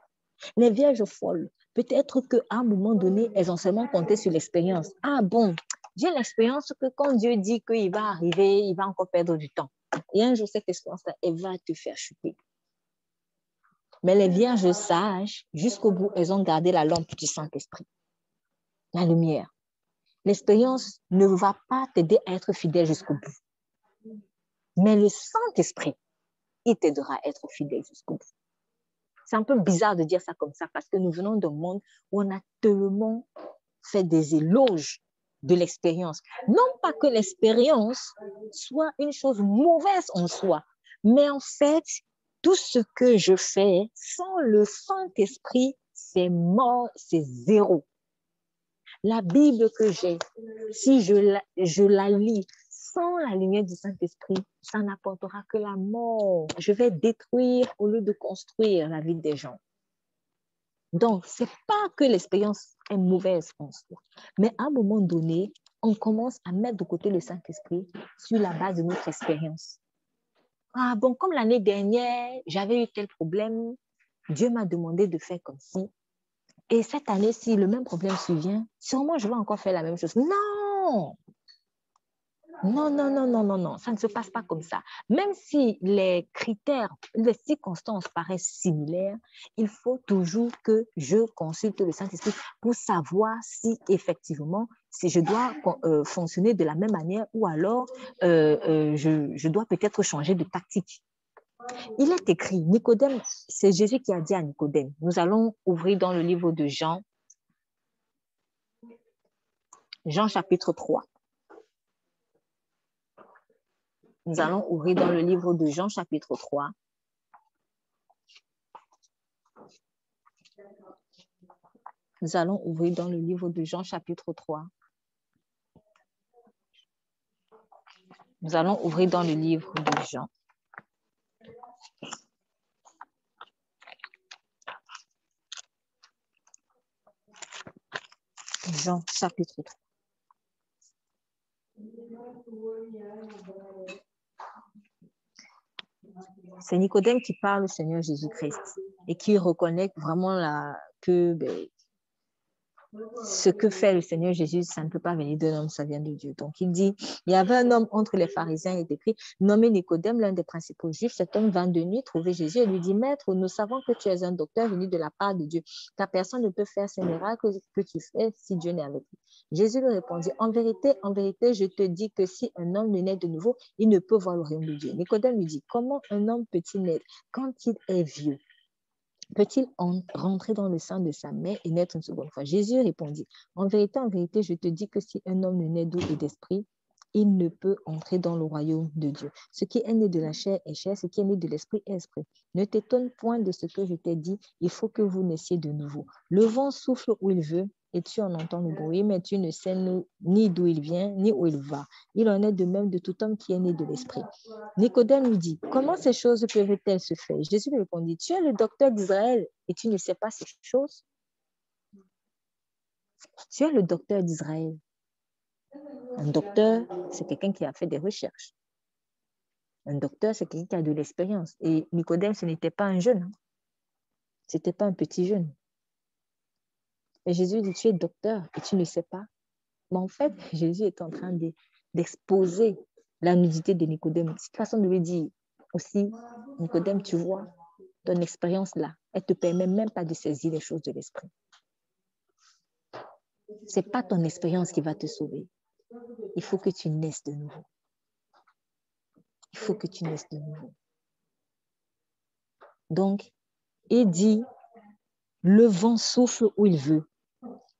Les vierges folles, peut-être qu'à un moment donné, elles ont seulement compté sur l'expérience. Ah bon, j'ai l'expérience que quand Dieu dit qu'il va arriver, il va encore perdre du temps. Et un jour, cette expérience-là, elle va te faire chuter. Mais les vierges sages, jusqu'au bout, elles ont gardé la lampe du Saint-Esprit, la lumière. L'expérience ne va pas t'aider à être fidèle jusqu'au bout. Mais le Saint-Esprit, il t'aidera à être fidèle jusqu'au bout. C'est un peu bizarre de dire ça comme ça parce que nous venons d'un monde où on a tellement fait des éloges de l'expérience. Non pas que l'expérience soit une chose mauvaise en soi, mais en fait, tout ce que je fais sans le Saint-Esprit, c'est mort, c'est zéro. La Bible que j'ai, si je la lis sans la lumière du Saint-Esprit, ça n'apportera que la mort. Je vais détruire au lieu de construire la vie des gens. Donc, ce n'est pas que l'expérience est mauvaise en soi, mais à un moment donné, on commence à mettre de côté le Saint-Esprit sur la base de notre expérience. Ah bon, comme l'année dernière, j'avais eu tel problème, Dieu m'a demandé de faire comme ci. Et cette année-ci, le même problème survient, sûrement je vais encore faire la même chose. Non! Non, non, non, non, non, non, ça ne se passe pas comme ça. Même si les critères, les circonstances paraissent similaires, il faut toujours que je consulte le Saint-Esprit pour savoir si effectivement, si je dois fonctionner de la même manière ou alors je dois peut-être changer de tactique. Il est écrit, Nicodème, c'est Jésus qui a dit à Nicodème, nous allons ouvrir dans le livre de Jean, Jean chapitre 3. Nous allons ouvrir dans le livre de Jean chapitre 3. Nous allons ouvrir dans le livre de Jean chapitre 3. Nous allons ouvrir dans le livre de Jean. Jean chapitre 3. C'est Nicodème qui parle au Seigneur Jésus-Christ et qui reconnaît vraiment que ce que fait le Seigneur Jésus, ça ne peut pas venir d'un homme, ça vient de Dieu. Donc il dit, il y avait un homme entre les pharisiens, il est écrit, nommé Nicodème, l'un des principaux juifs. Cet homme vint de nuit trouver Jésus et lui dit, Maître, nous savons que tu es un docteur venu de la part de Dieu, car personne ne peut faire ces miracles que tu fais si Dieu n'est avec lui. Jésus lui répondit, en vérité, je te dis que si un homme ne naît de nouveau, il ne peut voir le royaume de Dieu. Nicodème lui dit, comment un homme peut-il naître quand il est vieux? Peut-il rentrer dans le sein de sa mère et naître une seconde fois? Jésus répondit, en vérité, je te dis que si un homme ne naît d'eau et d'esprit, il ne peut entrer dans le royaume de Dieu. Ce qui est né de la chair est chair, ce qui est né de l'esprit est esprit. Ne t'étonne point de ce que je t'ai dit, il faut que vous naissiez de nouveau. Le vent souffle où il veut et tu en entends le bruit, mais tu ne sais ni d'où il vient, ni où il va. Il en est de même de tout homme qui est né de l'esprit. Nicodème lui dit, comment ces choses peuvent-elles se faire? Jésus lui répondit, tu es le docteur d'Israël et tu ne sais pas ces choses? Tu es le docteur d'Israël. Un docteur, c'est quelqu'un qui a fait des recherches. Un docteur, c'est quelqu'un qui a de l'expérience. Et Nicodème, ce n'était pas un jeune. Ce n'était pas un petit jeune. Et Jésus dit, tu es docteur et tu ne sais pas. Mais en fait, Jésus est en train d'exposer la nudité de Nicodème. C'est une façon de lui dire aussi, Nicodème, tu vois, ton expérience là, elle ne te permet même pas de saisir les choses de l'esprit. Ce n'est pas ton expérience qui va te sauver. Il faut que tu naisses de nouveau. Il faut que tu naisses de nouveau. Donc, il dit, le vent souffle où il veut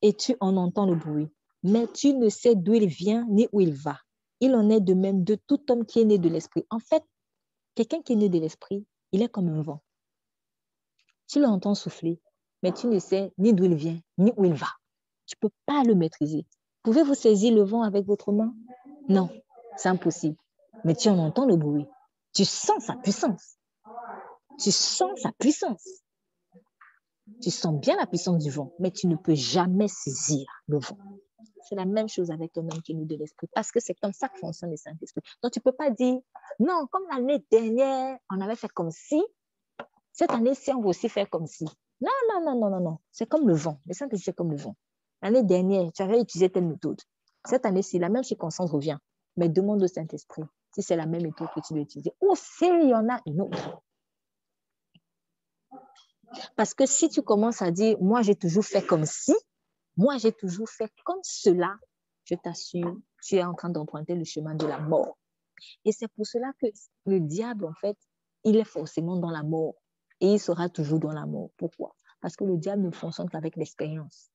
et tu en entends le bruit, mais tu ne sais d'où il vient ni où il va. Il en est de même de tout homme qui est né de l'esprit. En fait, quelqu'un qui est né de l'esprit, il est comme un vent. Tu l'entends souffler, mais tu ne sais ni d'où il vient, ni où il va. Tu ne peux pas le maîtriser. Pouvez-vous saisir le vent avec votre main? Non, c'est impossible. Mais tu en entends le bruit. Tu sens sa puissance. Tu sens sa puissance. Tu sens bien la puissance du vent, mais tu ne peux jamais saisir le vent. C'est la même chose avec le même qui nous de l'esprit, parce que c'est comme ça que fonctionne le Saint-Esprit. Donc, tu ne peux pas dire, non, comme l'année dernière, on avait fait comme si, cette année-ci, on va aussi faire comme si. Non, non, non, non, non, non. C'est comme le vent. Le Saint-Esprit, c'est comme le vent. L'année dernière, tu avais utilisé telle méthode. Cette année-ci, la même circonstance revient. Mais demande au Saint-Esprit si c'est la même méthode que tu dois utiliser. Ou s'il y en a une autre. Parce que si tu commences à dire, moi, j'ai toujours fait comme si, moi, j'ai toujours fait comme cela, je t'assure, tu es en train d'emprunter le chemin de la mort. Et c'est pour cela que le diable, en fait, il est forcément dans la mort. Et il sera toujours dans la mort. Pourquoi? Parce que le diable ne fonctionne qu'avec l'expérience,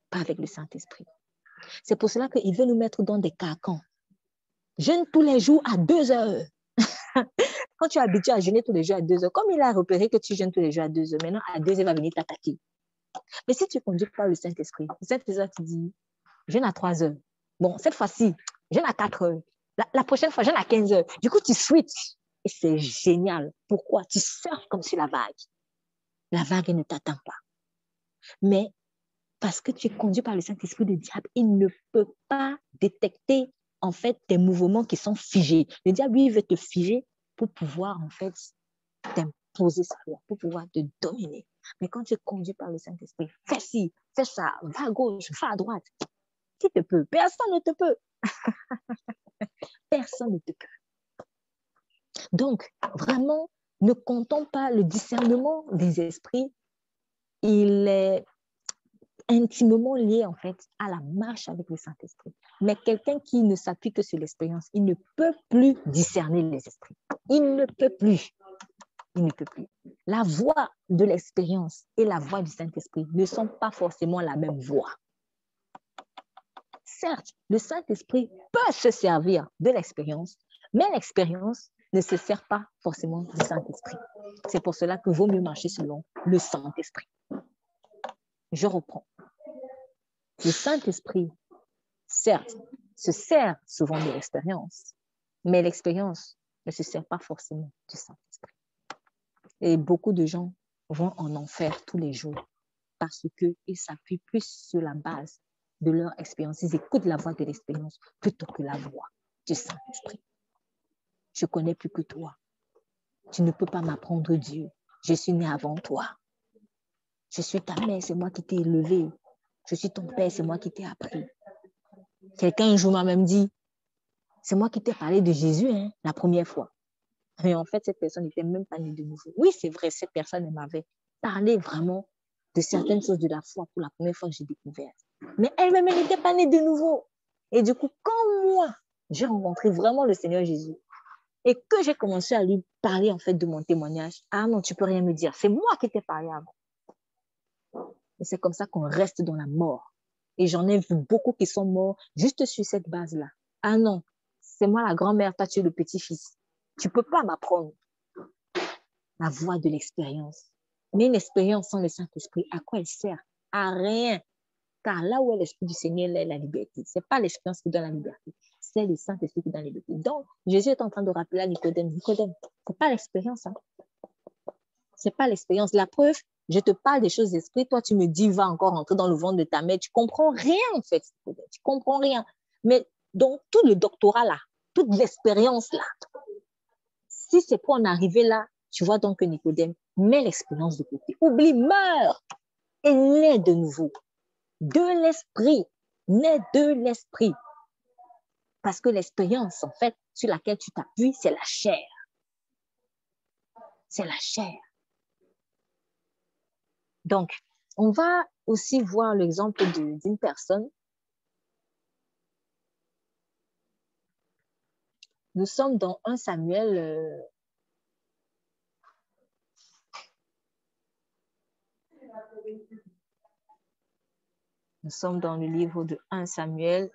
pas avec le Saint-Esprit. C'est pour cela qu'il veut nous mettre dans des carcans. Jeûne tous les jours à 2 heures. Quand tu es habitué à jeûner tous les jours à 2 heures, comme il a repéré que tu jeûnes tous les jours à 2 heures, maintenant à 2 heures, il va venir t'attaquer. Mais si tu conduis par le Saint-Esprit, le Saint-Esprit te dit, jeûne à 3 heures. Bon, cette fois-ci, jeûne à 4 heures. La prochaine fois, jeûne à 15 heures. Du coup, tu switches. Et c'est génial. Pourquoi? Tu surfes comme sur la vague. La vague ne t'atteint pas. Mais parce que tu es conduit par le Saint-Esprit, le diable, il ne peut pas détecter en fait tes mouvements qui sont figés. Le diable, lui, veut te figer pour pouvoir en fait t'imposer sa loi, pour pouvoir te dominer. Mais quand tu es conduit par le Saint-Esprit, fais ci, fais ça, va à gauche, va à droite. Qui te peut? Personne ne te peut. Personne ne te peut. Donc, vraiment, ne comptons pas le discernement des esprits. Il est intimement lié en fait à la marche avec le Saint-Esprit. Mais quelqu'un qui ne s'appuie que sur l'expérience, il ne peut plus discerner les esprits. Il ne peut plus. Il ne peut plus. La voix de l'expérience et la voix du Saint-Esprit ne sont pas forcément la même voix. Certes, le Saint-Esprit peut se servir de l'expérience, mais l'expérience ne se sert pas forcément du Saint-Esprit. C'est pour cela que vaut mieux marcher selon le Saint-Esprit. Je reprends. Le Saint-Esprit, certes, se sert souvent de l'expérience, mais l'expérience ne se sert pas forcément du Saint-Esprit. Et beaucoup de gens vont en enfer tous les jours parce qu'ils s'appuient plus sur la base de leur expérience. Ils écoutent la voix de l'expérience plutôt que la voix du Saint-Esprit. Je connais plus que toi. Tu ne peux pas m'apprendre Dieu. Je suis né avant toi. Je suis ta mère, c'est moi qui t'ai élevé. Je suis ton père, c'est moi qui t'ai appris. Quelqu'un un jour m'a même dit, c'est moi qui t'ai parlé de Jésus la première fois. Mais en fait, cette personne n'était même pas née de nouveau. Oui, c'est vrai, cette personne m'avait parlé vraiment de certaines choses de la foi pour la première fois que j'ai découvert. Mais elle-même, elle n'était pas née de nouveau. Et du coup, quand moi, j'ai rencontré vraiment le Seigneur Jésus et que j'ai commencé à lui parler en fait de mon témoignage, ah non, tu peux rien me dire, c'est moi qui t'ai parlé avant. Et c'est comme ça qu'on reste dans la mort. Et j'en ai vu beaucoup qui sont morts juste sur cette base-là. Ah non, c'est moi la grand-mère, toi tu es le petit-fils. Tu ne peux pas m'apprendre la voie de l'expérience. Mais une expérience sans le Saint-Esprit, à quoi elle sert? À rien. Car là où est l'Esprit du Seigneur, là est la liberté. Ce n'est pas l'expérience qui donne la liberté, c'est le Saint-Esprit qui donne la liberté. Donc, Jésus est en train de rappeler à Nicodème, Nicodème, ce n'est pas l'expérience. Ce n'est pas l'expérience. La preuve, je te parle des choses d'esprit, toi tu me dis, va encore rentrer dans le ventre de ta mère. Tu ne comprends rien en fait. Tu ne comprends rien. Mais donc, tout le doctorat là, toute l'expérience là, si c'est pour en arriver là, tu vois donc que Nicodème met l'expérience de côté. Oublie, meurt et naît de nouveau. De l'esprit. Naît de l'esprit. Parce que l'expérience, en fait, sur laquelle tu t'appuies, c'est la chair. C'est la chair. Donc, on va aussi voir l'exemple d'une personne. Nous sommes dans 1 Samuel. Nous sommes dans le livre de 1 Samuel.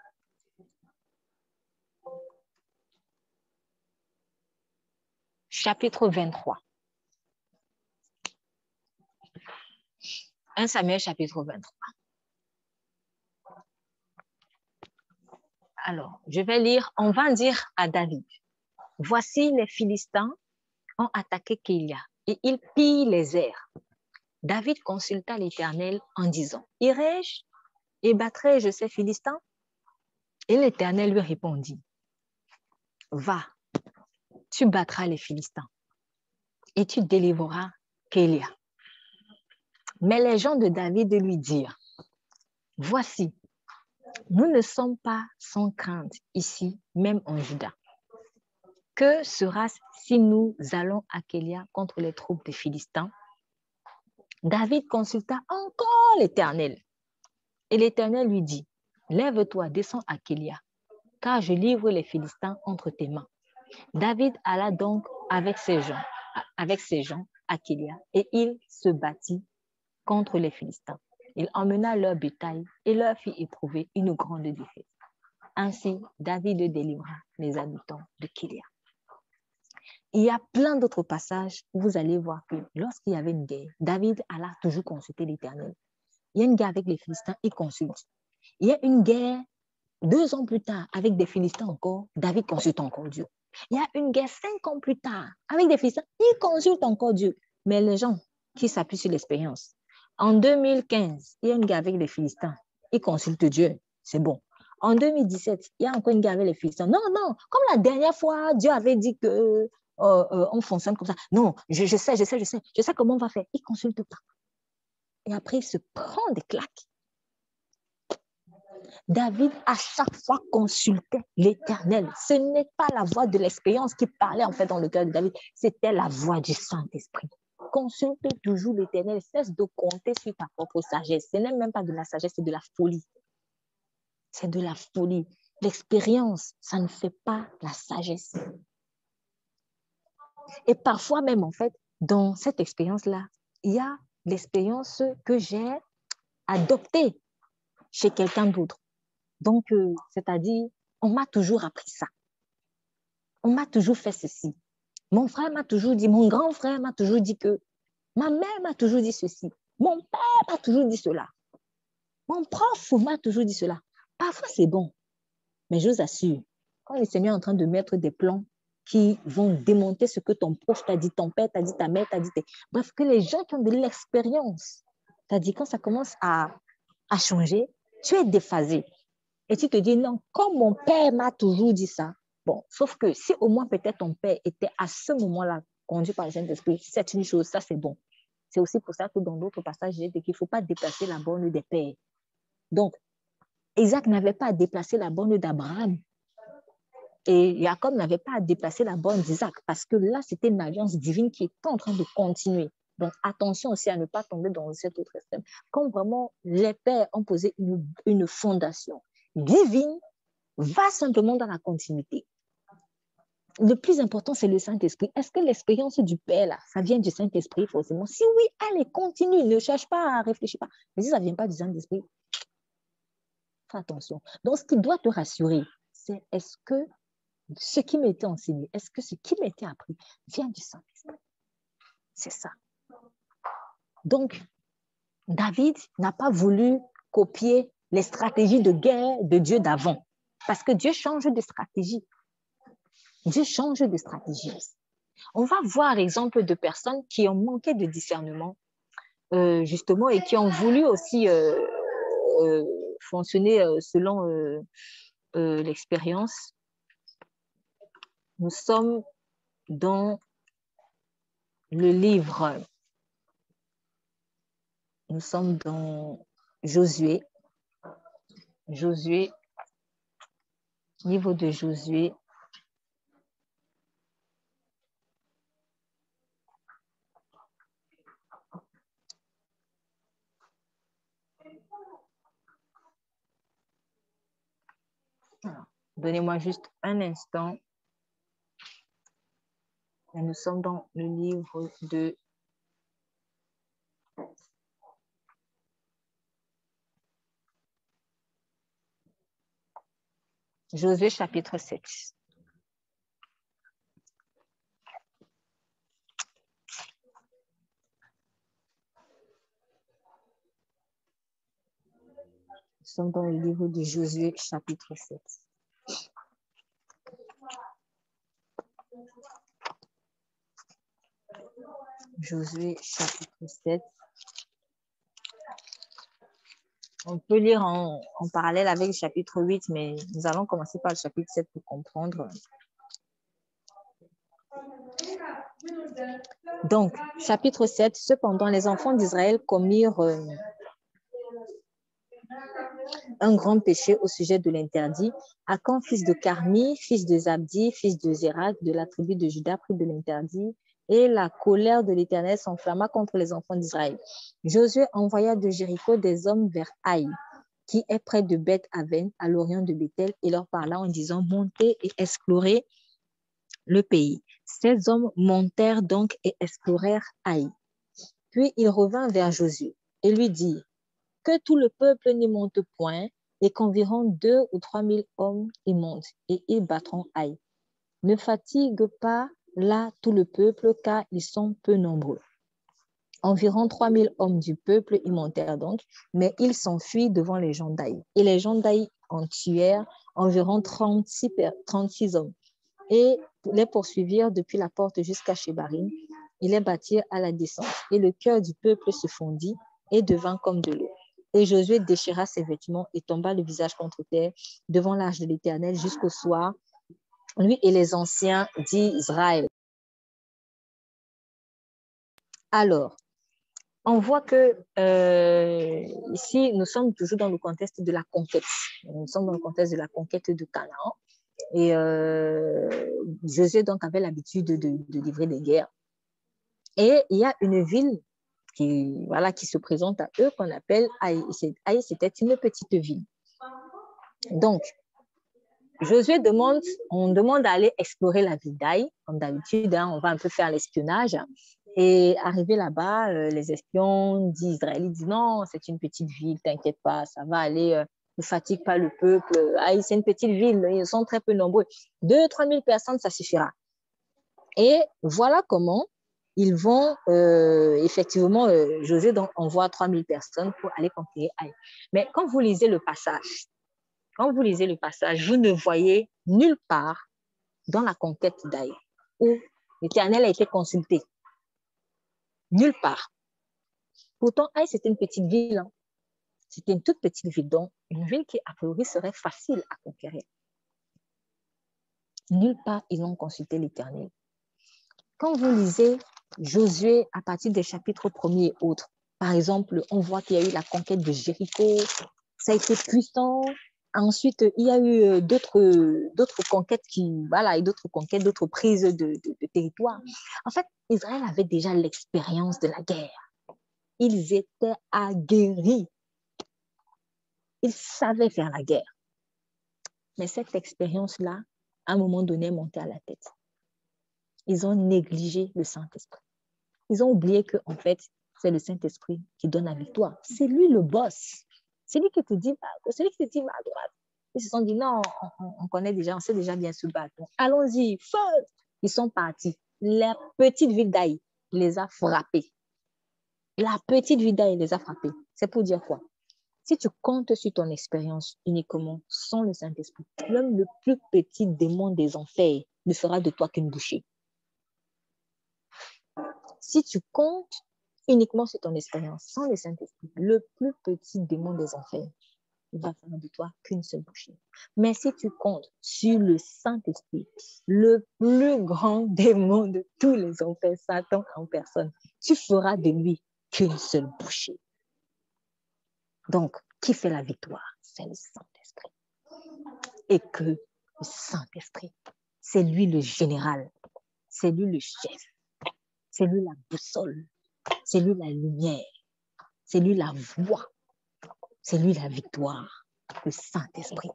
Chapitre 23. 1 Samuel, chapitre 23. Alors, je vais lire. On va dire à David, voici les Philistins ont attaqué Kélia et ils pillent les airs. David consulta l'Éternel en disant, « Irai-je et battrai-je ces Philistins ?» Et l'Éternel lui répondit, « Va, tu battras les Philistins et tu délivreras Kélia. » Mais les gens de David lui dirent, « Voici, nous ne sommes pas sans crainte ici, même en Juda. Que sera-ce si nous allons à Kélia contre les troupes des Philistins? » David consulta encore l'Éternel. Et l'Éternel lui dit, « Lève-toi, descends à Kélia, car je livre les Philistins entre tes mains. » David alla donc avec ses gens à Kélia, et il se battit contre les Philistins. Il emmena leur bétail et leur fit éprouver une grande défaite. Ainsi, David délivra les habitants de Kélia. Il y a plein d'autres passages où vous allez voir que lorsqu'il y avait une guerre, David alla toujours consulter l'Éternel. Il y a une guerre avec les Philistins, il consulte. Il y a une guerre 2 ans plus tard avec des Philistins encore, David consulte encore Dieu. Il y a une guerre 5 ans plus tard avec des Philistins, il consulte encore Dieu. Mais les gens qui s'appuient sur l'expérience, en 2015, il y a une guerre avec les Philistins, ils consultent Dieu, c'est bon. En 2017, il y a encore une guerre avec les Philistins. Non, comme la dernière fois, Dieu avait dit que on fonctionne comme ça. Non, je sais comment on va faire. Il ne consulte pas. Et après, il se prend des claques. David, à chaque fois, consultait l'Éternel. Ce n'est pas la voix de l'expérience qui parlait en fait dans le cœur de David, c'était la voix du Saint-Esprit. Consulte toujours l'Éternel, cesse de compter sur ta propre sagesse. Ce n'est même pas de la sagesse, c'est de la folie. C'est de la folie. L'expérience, ça ne fait pas la sagesse. Et parfois même, en fait, dans cette expérience-là, il y a l'expérience que j'ai adoptée chez quelqu'un d'autre. Donc, c'est-à-dire, on m'a toujours appris ça. On m'a toujours fait ceci. Mon frère m'a toujours dit, mon grand frère m'a toujours dit que, ma mère m'a toujours dit ceci. Mon père m'a toujours dit cela. Mon prof m'a toujours dit cela. Parfois, c'est bon. Mais je vous assure, quand le Seigneur est en train de mettre des plans qui vont démonter ce que ton proche t'a dit, ton père t'a dit, ta mère t'a dit, bref, que les gens qui ont de l'expérience, c'est-à-dire quand ça commence à changer, tu es déphasé. Et tu te dis, non, comme mon père m'a toujours dit ça, bon, sauf que si au moins peut-être ton père était à ce moment-là conduit par le Saint-Esprit, c'est une chose, ça c'est bon. C'est aussi pour ça que dans d'autres passages, j'ai dit qu'il ne faut pas déplacer la borne des pères. Donc, Isaac n'avait pas à déplacer la borne d'Abraham. Et Jacob n'avait pas à déplacer la borne d'Isaac, parce que là, c'était une alliance divine qui était en train de continuer. Donc, attention aussi à ne pas tomber dans cet autre extrême. Quand vraiment les pères ont posé une fondation divine, va simplement dans la continuité. Le plus important, c'est le Saint-Esprit. Est-ce que l'expérience du Père, là, ça vient du Saint-Esprit forcément? Si oui, allez, continue, ne cherche pas à réfléchir pas. Mais si ça ne vient pas du Saint-Esprit, fais attention. Donc, ce qui doit te rassurer, c'est est-ce que ce qui m'était enseigné, est-ce que ce qui m'était appris vient du Saint-Esprit? C'est ça. Donc, David n'a pas voulu copier les stratégies de guerre de Dieu d'avant, parce que Dieu change de stratégie. Dieu change de stratégie. On va voir l'exemple de personnes qui ont manqué de discernement, justement, et qui ont voulu aussi fonctionner selon l'expérience. Nous sommes dans le livre, nous sommes dans Josué, livre de Josué. Donnez-moi juste un instant. Nous sommes dans le livre de Josué chapitre 7. Nous sommes dans le livre de Josué chapitre 7. Josué chapitre 7. On peut lire en parallèle avec le chapitre 8, mais nous allons commencer par le chapitre 7 pour comprendre. Donc, chapitre 7, cependant, les enfants d'Israël commirent un grand péché au sujet de l'interdit. Akan, fils de Carmi, fils de Zabdi, fils de Zérak, de la tribu de Juda, prit de l'interdit, et la colère de l'Éternel s'enflamma contre les enfants d'Israël. Josué envoya de Jéricho des hommes vers Haï, qui est près de Beth-Aven, à l'orient de Bethel, et leur parla en disant: montez et explorez le pays. Ces hommes montèrent donc et explorèrent Haï. Puis il revint vers Josué et lui dit: que tout le peuple n'y monte point, et qu'environ 2 ou 3 000 hommes y montent, et ils battront Haï. Ne fatigue pas là tout le peuple, car ils sont peu nombreux. Environ 3 000 hommes du peuple y montèrent donc, mais ils s'enfuient devant les gens d'Haï. Et les gens d'Haï en tuèrent environ 36 hommes, et les poursuivirent depuis la porte jusqu'à Shebarim. Ils les battirent à la descente, et le cœur du peuple se fondit et devint comme de l'eau. Et Josué déchira ses vêtements et tomba le visage contre terre devant l'arche de l'Éternel jusqu'au soir, lui et les anciens d'Israël. Alors, on voit que ici, nous sommes toujours dans le contexte de la conquête. Nous sommes dans le contexte de la conquête de Canaan. Et Josué donc avait l'habitude de livrer des guerres. Et il y a une ville qui se présente à eux, qu'on appelle Haï. Haï, c'était une petite ville. Donc, Josué on demande d'aller explorer la ville d'Haï. Comme d'habitude, on va un peu faire l'espionnage. Et arrivé là-bas, les espions d'Israël disent: non, c'est une petite ville, t'inquiète pas, ça va aller, ne fatigue pas le peuple. Haï, c'est une petite ville, ils sont très peu nombreux. 2 000 à 3 000 personnes, ça suffira. Et voilà comment ils vont, effectivement, Josué envoie 3 000 personnes pour aller conquérir Haï. Mais quand vous lisez le passage, vous ne voyez nulle part dans la conquête d'Haï où l'Éternel a été consulté. Nulle part. Pourtant, Haï, c'était une petite ville. Hein. C'était une toute petite ville, donc une ville qui, a priori, serait facile à conquérir. Nulle part, ils ont consulté l'Éternel. Quand vous lisez Josué à partir des chapitres 1er et autres, par exemple, on voit qu'il y a eu la conquête de Jéricho, ça a été puissant. Ensuite, il y a eu d'autres conquêtes d'autres prises de territoire. En fait, Israël avait déjà l'expérience de la guerre. Ils étaient aguerris. Ils savaient faire la guerre. Mais cette expérience-là, à un moment donné, est montée à la tête. Ils ont négligé le Saint-Esprit. Ils ont oublié qu'en fait, c'est le Saint-Esprit qui donne la victoire. C'est lui le boss. C'est lui qui te dit, va à droite. Ils se sont dit: non, on connaît déjà, on sait déjà bien se battre. Allons-y, feu! Ils sont partis. La petite ville d'Haï les a frappés. La petite ville d'Haï les a frappés. C'est pour dire quoi? Si tu comptes sur ton expérience uniquement sans le Saint-Esprit, même le plus petit démon des enfers ne fera de toi qu'une bouchée. Si tu comptes uniquement sur ton expérience sans le Saint-Esprit, le plus petit démon des enfers ne va faire de toi qu'une seule bouchée. Mais si tu comptes sur le Saint-Esprit, le plus grand démon de tous les enfers, Satan en personne, tu feras de lui qu'une seule bouchée. Donc, qui fait la victoire? C'est le Saint-Esprit. Et que le Saint-Esprit, c'est lui le général, c'est lui le chef, c'est lui la boussole, c'est lui la lumière, c'est lui la voix, c'est lui la victoire, le Saint-Esprit.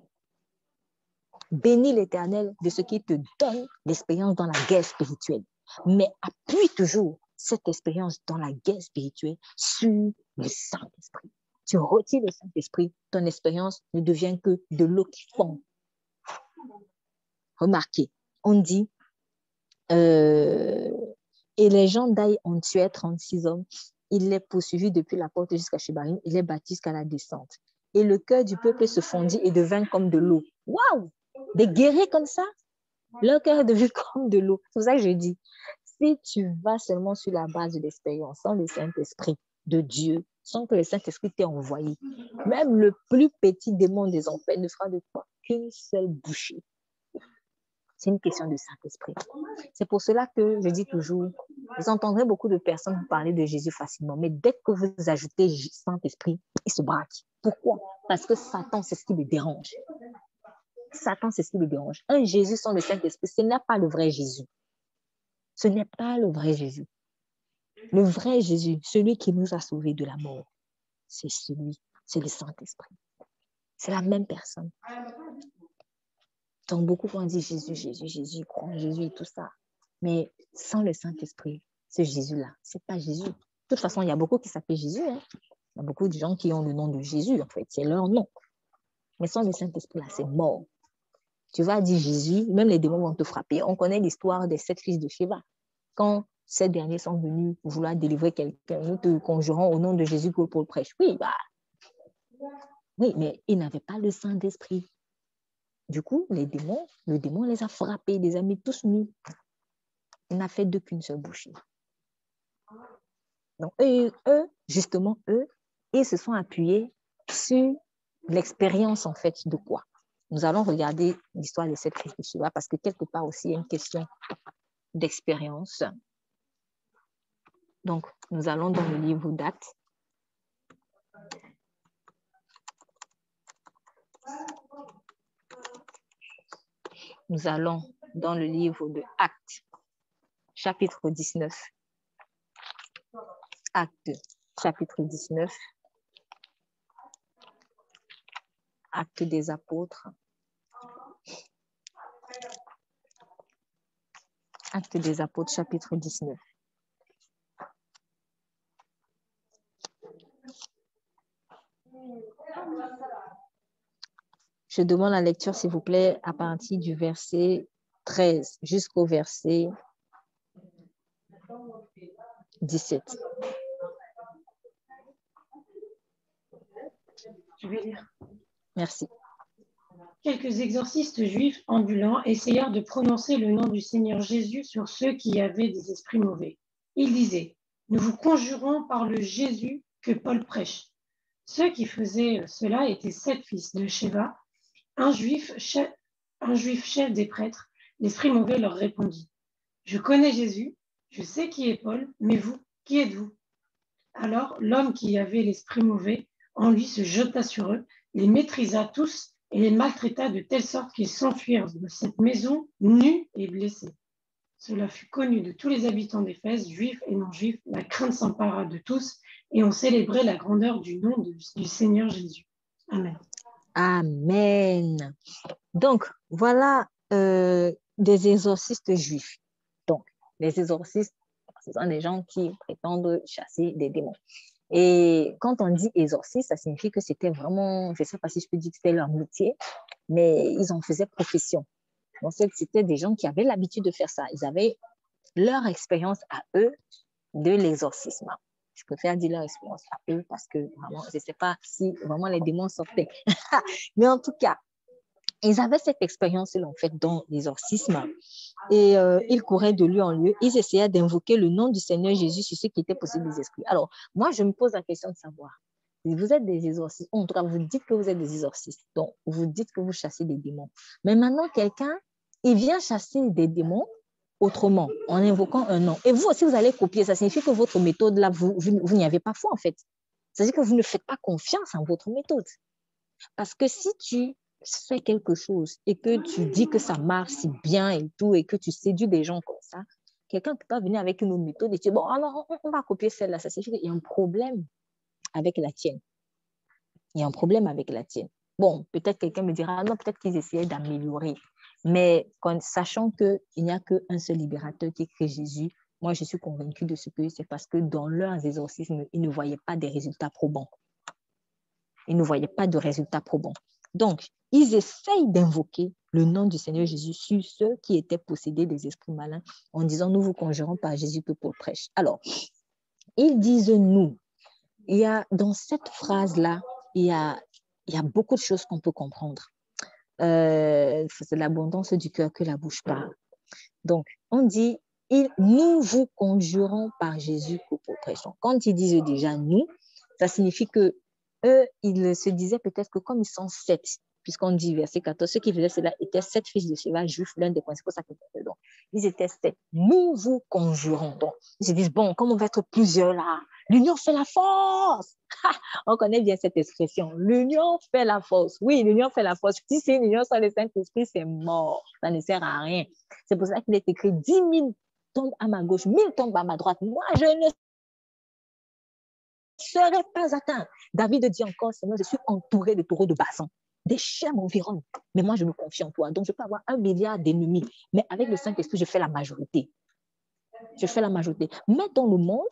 Bénis l'Éternel de ce qui te donne l'expérience dans la guerre spirituelle, mais appuie toujours cette expérience dans la guerre spirituelle sur le Saint-Esprit. Tu retires le Saint-Esprit, ton expérience ne devient que de l'eau qui fond. Remarquez, on dit, et les gens d'Haï ont tué 36 hommes. Il les poursuivit depuis la porte jusqu'à Shebarim. Il les battit jusqu'à la descente. Et le cœur du peuple se fondit et devint comme de l'eau. Waouh! Des guerriers comme ça, leur cœur est devenu comme de l'eau. C'est pour ça que je dis, si tu vas seulement sur la base de l'expérience, sans le Saint-Esprit de Dieu, sans que le Saint-Esprit t'ait envoyé. Même le plus petit démon des enfers ne fera de toi qu'une seule bouchée. C'est une question de Saint-Esprit. C'est pour cela que je dis toujours, vous entendrez beaucoup de personnes vous parler de Jésus facilement, mais dès que vous ajoutez Saint-Esprit, il se braque. Pourquoi? Parce que Satan, c'est ce qui le dérange. Satan, c'est ce qui le dérange. Un Jésus sans le Saint-Esprit, ce n'est pas le vrai Jésus. Ce n'est pas le vrai Jésus. Le vrai Jésus, celui qui nous a sauvés de la mort, c'est le Saint-Esprit. C'est la même personne. Donc, beaucoup vont dire Jésus, Jésus, Jésus, croient en Jésus et tout ça. Mais sans le Saint-Esprit, ce Jésus-là, ce n'est pas Jésus. De toute façon, il y a beaucoup qui s'appellent Jésus. Hein? Il y a beaucoup de gens qui ont le nom de Jésus, en fait. C'est leur nom. Mais sans le Saint-Esprit, là, c'est mort. Tu vas dire Jésus, même les démons vont te frapper. On connaît l'histoire des 7 fils de Sheba. Quand ces derniers sont venus pour vouloir délivrer quelqu'un, nous te conjurons au nom de Jésus que Paul prêche. Oui, mais ils n'avaient pas le Saint-Esprit. Du coup, le démon les a frappés, les a mis tous nus. Il n'a fait d'eux qu'une seule bouchée. Donc, justement, ils se sont appuyés sur l'expérience, en fait, de quoi? Nous allons regarder l'histoire de cette fille de Sheba parce que quelque part aussi, il y a une question d'expérience. Donc, nous allons dans le livre d'Actes. Nous allons dans le livre de Actes, chapitre 19. Actes, chapitre 19. Actes des apôtres. Actes des apôtres, chapitre 19. Je demande la lecture, s'il vous plaît, à partir du verset 13 jusqu'au verset 17. Je vais lire. Merci. Quelques exorcistes juifs ambulants essayèrent de prononcer le nom du Seigneur Jésus sur ceux qui avaient des esprits mauvais. Ils disaient, « Nous vous conjurons par le Jésus que Paul prêche. » Ceux qui faisaient cela étaient 7 fils de Sheba, un juif chef des prêtres. L'esprit mauvais leur répondit, « Je connais Jésus, je sais qui est Paul, mais vous, qui êtes-vous » Alors l'homme qui avait l'esprit mauvais en lui se jeta sur eux, les maîtrisa tous et les maltraita de telle sorte qu'ils s'enfuirent de cette maison nus et blessés. Cela fut connu de tous les habitants d'Éphèse, juifs et non-juifs. La crainte s'empara de tous et on célébrait la grandeur du nom du Seigneur Jésus. Amen. Amen. Donc, voilà des exorcistes juifs. Donc, les exorcistes, ce sont des gens qui prétendent chasser des démons. Et quand on dit exorciste, ça signifie que c'était vraiment, je ne sais pas si je peux dire que c'était leur métier, mais ils en faisaient profession. Donc, c'était des gens qui avaient l'habitude de faire ça. Ils avaient leur expérience à eux de l'exorcisme. Je préfère dire leur expérience à eux parce que vraiment, je ne sais pas si vraiment les démons sortaient. Mais en tout cas, ils avaient cette expérience-là, en fait, dans l'exorcisme. Et ils couraient de lieu en lieu. Ils essayaient d'invoquer le nom du Seigneur Jésus sur ceux qui étaient possédés des esprits. Alors, moi, je me pose la question de savoir, vous êtes des exorcistes, en tout cas, vous dites que vous êtes des exorcistes, donc vous dites que vous chassez des démons. Mais maintenant, quelqu'un, il vient chasser des démons autrement, en invoquant un nom. Et vous aussi, vous allez copier. Ça signifie que votre méthode, là, vous n'y avez pas foi, en fait. C'est-à-dire que vous ne faites pas confiance en votre méthode. Parce que si tu fais quelque chose et que tu dis que ça marche si bien et tout, et que tu séduis des gens comme ça, quelqu'un ne peut pas venir avec une autre méthode et dire, bon, alors on va copier celle-là. Ça signifie qu'il y a un problème avec la tienne. Il y a un problème avec la tienne. Bon, peut-être quelqu'un me dira, non, peut-être qu'ils essayaient d'améliorer. Mais sachant qu'il n'y a qu'un seul libérateur qui est Christ Jésus, moi, je suis convaincue de ce que c'est parce que dans leurs exorcismes, ils ne voyaient pas des résultats probants. Ils ne voyaient pas de résultats probants. Donc, ils essayent d'invoquer le nom du Seigneur Jésus sur ceux qui étaient possédés des esprits malins en disant, nous vous conjurons par Jésus que Paul prêche. Alors, ils disent nous. Il y a, dans cette phrase-là, il y a beaucoup de choses qu'on peut comprendre. C'est l'abondance du cœur que la bouche parle. Donc, on dit, nous vous conjurons par Jésus que Paul prêche. Quand ils disent déjà nous, Ça signifie que eux, ils se disaient peut-être que comme ils sont 7, puisqu'on dit verset 14, ceux qui faisaient cela étaient 7 fils de Séva, juifs, l'un des principaux sacrificateurs. Donc, ils étaient 7. Nous vous conjurons. Donc, ils se disent, bon, comme on va être plusieurs là, l'union fait la force. On connaît bien cette expression. L'union fait la force. Oui, l'union fait la force. Si c'est une union sans le Saint-Esprit, c'est mort. Ça ne sert à rien. C'est pour ça qu'il est écrit 10 000 tombent à ma gauche, 1000 tombent à ma droite. Moi, je ne serai pas atteint. David dit encore, Seigneur, je suis entouré de taureaux de bassin. Des chiens m'environnent. Mais moi, je me confie en toi. Donc, je peux avoir 1 milliard d'ennemis. Mais avec le Saint-Esprit, je fais la majorité. Je fais la majorité. Mais dans le monde,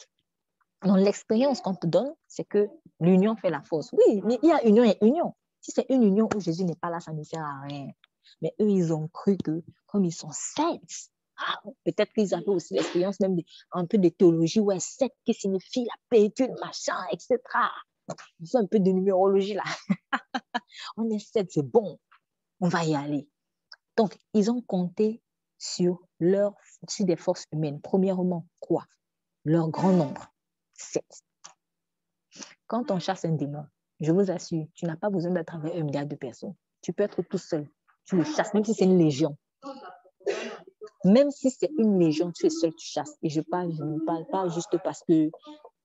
dans l'expérience qu'on te donne, c'est que l'union fait la force. Oui, mais il y a union et union. Si c'est une union où Jésus n'est pas là, ça ne sert à rien. Mais eux, ils ont cru que, comme ils sont 7, peut-être qu'ils avaient aussi l'expérience même un peu de théologie, ouais, 7 qui signifie la plénitude, machin, etc. Ils font un peu de numérologie là. On est 7, c'est bon, on va y aller. Donc, ils ont compté sur des forces humaines. Premièrement, quoi? Leur grand nombre, 7. Quand on chasse un démon, je vous assure, tu n'as pas besoin d'être avec 1 milliard de personnes. Tu peux être tout seul. Tu le chasses, même si c'est une légion. Même si c'est une légion, tu es seul, tu chasses. Et je ne parle pas juste parce que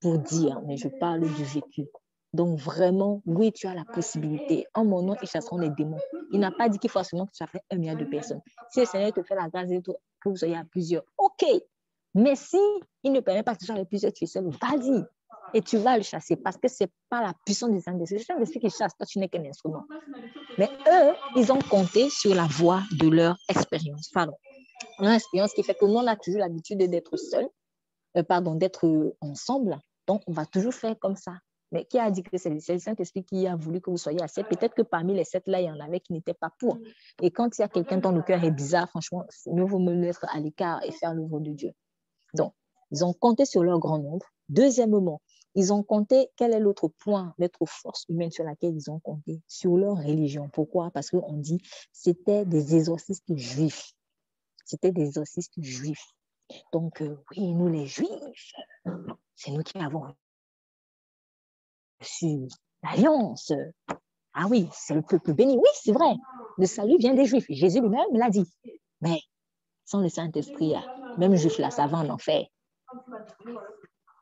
pour dire, mais je parle du vécu. Donc vraiment, oui, tu as la possibilité. En mon nom, ils chasseront les démons. Il n'a pas dit qu'il faut seulement que tu fasses 1 milliard de personnes. Si le Seigneur te fait la grâce que vous soyez à plusieurs, ok. Mais si il ne permet pas que tu sois avec plusieurs, tu es seul, vas-y. Et tu vas le chasser parce que ce n'est pas la puissance des Saint-Esprit. C'est le Saint-Esprit qui chasse, toi, tu n'es qu'un instrument. Mais eux, ils ont compté sur la voie de leur expérience. Pardon. On a une expérience qui fait que nous, on a toujours l'habitude d'être seuls, d'être ensemble. Donc, on va toujours faire comme ça. Mais qui a dit que c'est le Saint-Esprit qui a voulu que vous soyez à 7? Peut-être que parmi les 7 là, il y en avait qui n'étaient pas pour. Et quand il y a quelqu'un dont le cœur est bizarre, franchement, mieux vaut me mettre à l'écart et faire l'œuvre de Dieu. Donc, ils ont compté sur leur grand nombre. Deuxièmement, ils ont compté, quel est l'autre point, l'autre force humaine sur laquelle ils ont compté? Sur leur religion. Pourquoi? Parce qu'on dit c'était des exorcistes juifs. C'était des exorcistes juifs. Donc, oui, nous les juifs, c'est nous qui avons reçu l'alliance. Ah oui, c'est le peuple béni. Oui, c'est vrai. Le salut vient des juifs. Jésus lui-même l'a dit. Mais sans le Saint-Esprit, même juif là, ça va en enfer.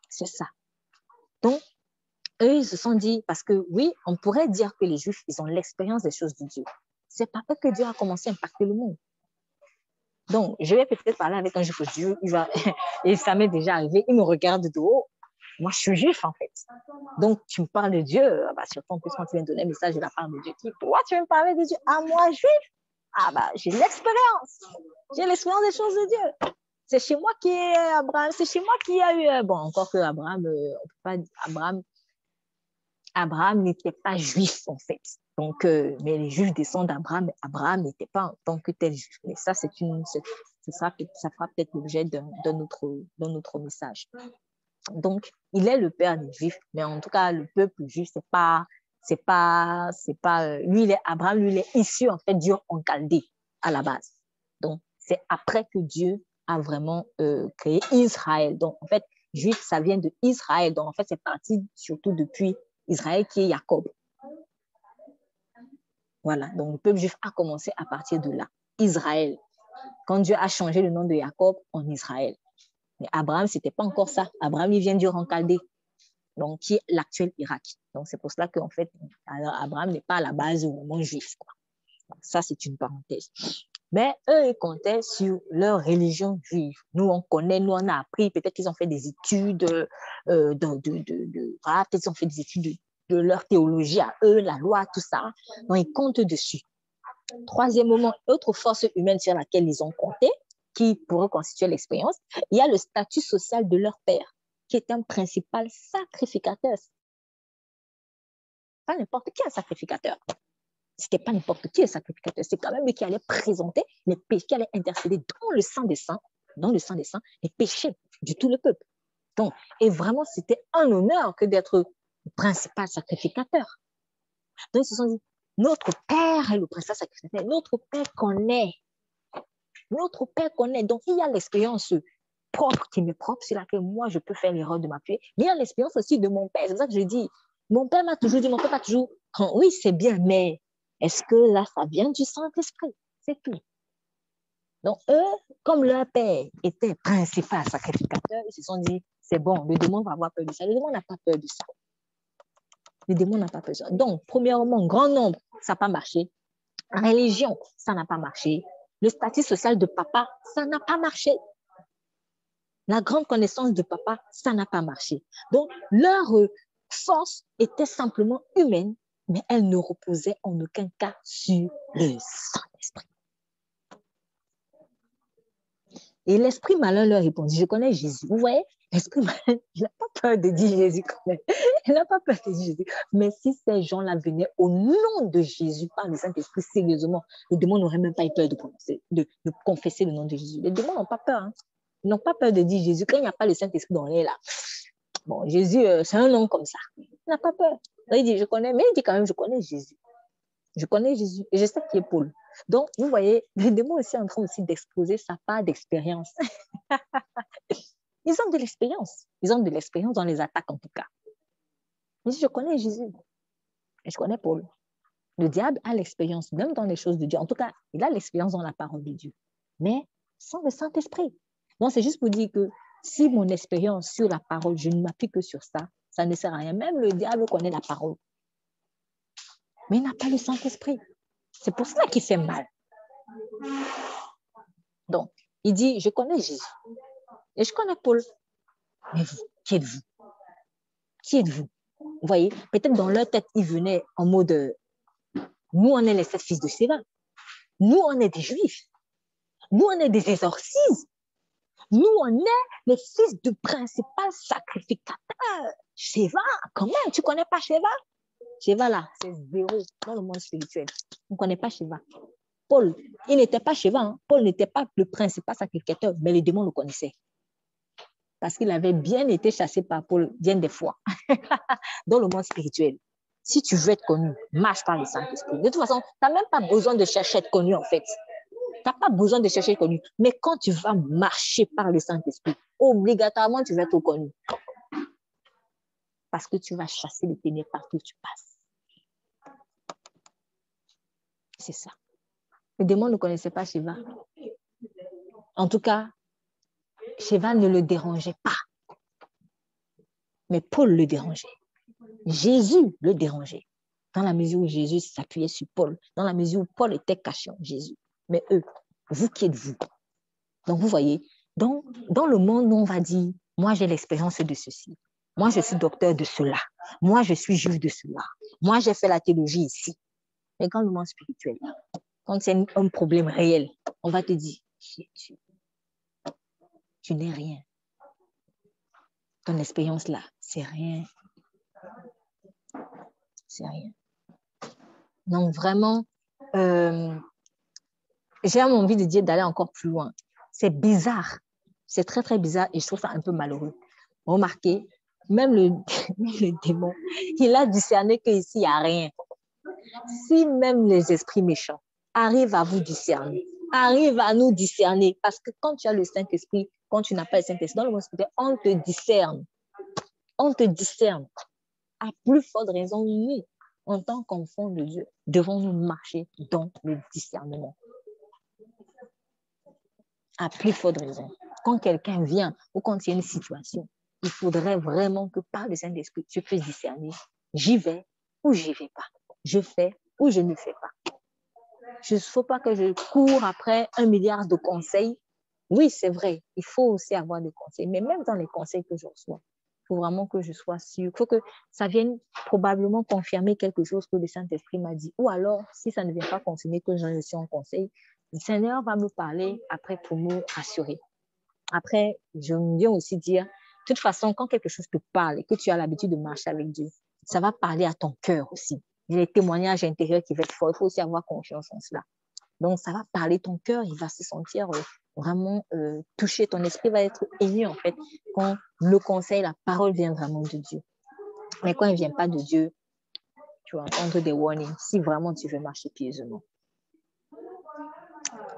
C'est ça. Donc, eux, ils se sont dit, parce que oui, on pourrait dire que les juifs, ils ont l'expérience des choses de Dieu. C'est par eux que Dieu a commencé à impacter le monde. Donc, je vais peut-être parler avec un juif Dieu, et ça m'est déjà arrivé, il me regarde de haut. Moi, je suis juif, en fait. Donc, tu me parles de Dieu, surtout en plus quand tu viens de donner un message de la part de Dieu. Toi, tu veux me parler de Dieu? Ah, moi, juif? J'ai l'expérience. J'ai l'expérience des choses de Dieu. C'est chez moi qui est Abraham, c'est chez moi qui a eu, encore que Abraham, on peut pas dire, Abraham n'était pas juif, en fait. Donc, mais les juifs descendent d'Abraham. Abraham n'était pas en tant que tel juif. Mais ça, ça fera peut-être l'objet d'un autre message. Donc, il est le père des juifs, mais en tout cas, le peuple juif, Abraham, lui, il est issu, en fait, Dieu en Chaldée, à la base. Donc, c'est après que Dieu a vraiment créé Israël. Donc, en fait, juif, ça vient de Israël. Donc, en fait, c'est parti surtout depuis Israël qui est Jacob. Voilà, donc le peuple juif a commencé à partir de là. Israël, quand Dieu a changé le nom de Jacob en Israël. Mais Abraham, ce n'était pas encore ça. Abraham, il vient d'Ur en Chaldée, donc qui est l'actuel Irak. Donc, c'est pour cela qu'en fait, Abraham n'est pas à la base vraiment juif, quoi. Donc, ça, c'est une parenthèse. Mais eux, ils comptaient sur leur religion juive. Nous, on connaît, nous, on a appris. Peut-être qu'ils ont fait des études, peut-être qu'ils ont fait des études de leur théologie à eux, la loi, tout ça. Donc, ils comptent dessus. Troisièmement, autre force humaine sur laquelle ils ont compté, qui pourrait constituer l'expérience, il y a le statut social de leur père, qui est un principal sacrificateur. Pas n'importe qui est un sacrificateur. C'était pas n'importe qui le sacrificateur, c'est quand même lui qui allait présenter les péchés, qui allait intercéder dans le sang des saints, les péchés de tout le peuple. Donc, et vraiment, c'était un honneur que d'être le principal sacrificateur. Donc, ils se sont dit, notre Père est le principal sacrificateur, notre Père connaît. Notre Père connaît. Donc, il y a l'expérience propre qui m'est propre, c'est laquelle moi, je peux faire l'erreur de m'appuyer. Mais il y a l'expérience aussi de mon Père. C'est pour ça que je dis, Mon père m'a toujours dit, mon père m'a toujours, oui, c'est bien, mais est-ce que là, ça vient du Saint-Esprit? C'est tout. Donc, eux, comme leur père était principal sacrificateur, ils se sont dit, c'est bon, le démon va avoir peur de ça. Le démon n'a pas peur de ça. Le démon n'a pas peur de ça. Donc, premièrement, grand nombre, ça n'a pas marché. Religion, ça n'a pas marché. Le statut social de papa, ça n'a pas marché. La grande connaissance de papa, ça n'a pas marché. Donc, leur force était simplement humaine, mais elle ne reposait en aucun cas sur le Saint-Esprit. Et l'esprit malin leur répondit, je connais Jésus. Vous voyez, l'esprit malin, il n'a pas peur de dire Jésus quand même. Il n'a pas peur de dire Jésus. Mais si ces gens-là venaient au nom de Jésus par le Saint-Esprit, sérieusement, les démons n'auraient même pas eu peur de confesser le nom de Jésus. Les démons n'ont pas peur. Hein. Ils n'ont pas peur de dire Jésus. Quand il n'y a pas le Saint-Esprit dans l'air, là, bon, Jésus, c'est un nom comme ça. Il n'a pas peur. Il dit, je connais, mais il dit quand même, je connais Jésus. Je connais Jésus et je sais qui est Paul. Donc, vous voyez, les démons aussi en train aussi d'exposer sa part d'expérience. Ils ont de l'expérience. Ils ont de l'expérience dans les attaques, en tout cas. Mais je connais Jésus et je connais Paul. Le diable a l'expérience, même dans les choses de Dieu. En tout cas, il a l'expérience dans la parole de Dieu, mais sans le Saint-Esprit. Donc, c'est juste pour dire que si mon expérience sur la parole, je ne m'appuie que sur ça, ça ne sert à rien. Même le diable connaît la parole. Mais il n'a pas le Saint-Esprit. C'est pour ça qu'il fait mal. Donc, il dit, je connais Jésus et je connais Paul. Mais vous, qui êtes-vous? Qui êtes-vous? Vous voyez, peut-être dans leur tête, ils venaient en mode, nous, on est les 7 fils de Séva. Nous, on est des Juifs. Nous, on est des exorcistes. Nous, on est les fils du principal sacrificateur. Sheva, quand même, tu ne connais pas Sheva? Sheva, là, c'est zéro dans le monde spirituel. On ne connaît pas Sheva. Paul, il n'était pas Sheva. Hein. Paul n'était pas le principal sacrificateur, mais les démons le connaissaient. Parce qu'il avait bien été chassé par Paul bien des fois dans le monde spirituel. Si tu veux être connu, marche par le Saint-Esprit. De toute façon, tu n'as même pas besoin de chercher à être connu, en fait. Tu n'as pas besoin de chercher à être connu. Mais quand tu vas marcher par le Saint-Esprit, obligatoirement, tu vas être connu. Parce que tu vas chasser les ténèbres partout où tu passes. C'est ça. Les démons ne connaissaient pas Sheva. En tout cas, Sheva ne le dérangeait pas. Mais Paul le dérangeait. Jésus le dérangeait. Dans la mesure où Jésus s'appuyait sur Paul, dans la mesure où Paul était caché en Jésus. Mais eux, vous qui êtes-vous? Donc, vous voyez, dans le monde, on va dire, moi, j'ai l'expérience de ceci. Moi, je suis docteur de cela. Moi, je suis juge de cela. Moi, j'ai fait la théologie ici. Mais quand le monde spirituel, quand c'est un problème réel, on va te dire, tu n'es rien. Ton expérience là, c'est rien. C'est rien. Donc, vraiment, j'ai envie de dire d'aller encore plus loin. C'est bizarre. C'est très, très bizarre et je trouve ça un peu malheureux. Remarquez, même le démon, il a discerné qu'ici, il n'y a rien. Si même les esprits méchants arrivent à vous discerner, arrivent à nous discerner, parce que quand tu as le Saint-Esprit, quand tu n'as pas le Saint-Esprit, dans le monde spirituel, on te discerne. On te discerne. À plus forte raison, nous, en tant qu'enfants de Dieu, devons-nous marcher dans le discernement. À plus forte raison. Quand quelqu'un vient ou quand il y a une situation, il faudrait vraiment que par le Saint-Esprit, tu puisses discerner. J'y vais ou j'y vais pas. Je fais ou je ne fais pas. Il ne faut pas que je cours après 1 milliard de conseils. Oui, c'est vrai, il faut aussi avoir des conseils. Mais même dans les conseils que je reçois, il faut vraiment que je sois sûre. Il faut que ça vienne probablement confirmer quelque chose que le Saint-Esprit m'a dit. Ou alors, si ça ne vient pas confirmer que je suis en conseil, le Seigneur va me parler après pour me rassurer. Après, je viens aussi dire, de toute façon, quand quelque chose te parle et que tu as l'habitude de marcher avec Dieu, ça va parler à ton cœur aussi. Il y a des témoignages intérieurs qui vont être forts. Il faut aussi avoir confiance en cela. Donc, ça va parler ton cœur. Il va se sentir vraiment touché. Ton esprit va être ému, en fait, quand le conseil, la parole vient vraiment de Dieu. Mais quand elle ne vient pas de Dieu, tu vas entendre des warnings si vraiment tu veux marcher pieusement.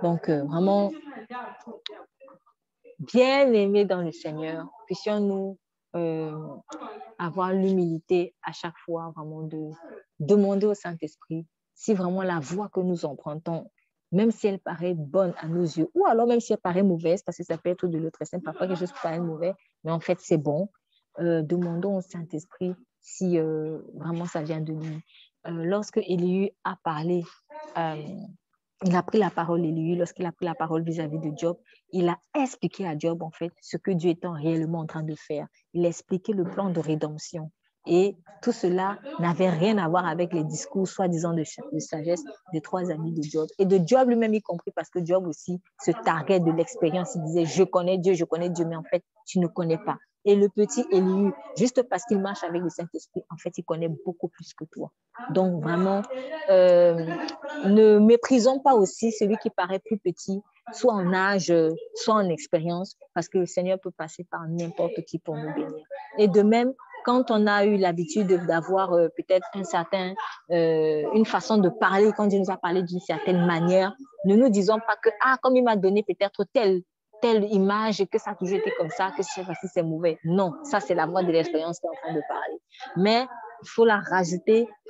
Donc, vraiment, bien aimés dans le Seigneur, puissions-nous avoir l'humilité à chaque fois, vraiment de demander au Saint-Esprit si vraiment la voie que nous empruntons, même si elle paraît bonne à nos yeux, ou alors même si elle paraît mauvaise, parce que ça peut être de l'autre simple, parfois quelque chose qui paraît mauvais, mais en fait c'est bon. Demandons au Saint-Esprit si vraiment ça vient de lui. Lorsque Élie a parlé, il a pris la parole, Élie, lorsqu'il a pris la parole vis-à-vis de Job, il a expliqué à Job, en fait, ce que Dieu était réellement en train de faire. Il a expliqué le plan de rédemption. Et tout cela n'avait rien à voir avec les discours soi-disant de sagesse des trois amis de Job. Et de Job lui-même y compris, parce que Job aussi se targuait de l'expérience. Il disait, je connais Dieu, mais en fait, tu ne connais pas. Et le petit Élie, juste parce qu'il marche avec le Saint-Esprit, en fait, il connaît beaucoup plus que toi. Donc, vraiment, ne méprisons pas aussi celui qui paraît plus petit, soit en âge, soit en expérience, parce que le Seigneur peut passer par n'importe qui pour nous bénir. Et de même, quand on a eu l'habitude d'avoir peut-être une façon de parler, quand Dieu nous a parlé d'une certaine manière, ne nous disons pas que, comme il m'a donné peut-être telle image, que ça a toujours été comme ça, que si c'est mauvais. Non, ça c'est la voix de l'expérience qui est en train de parler. Mais il faut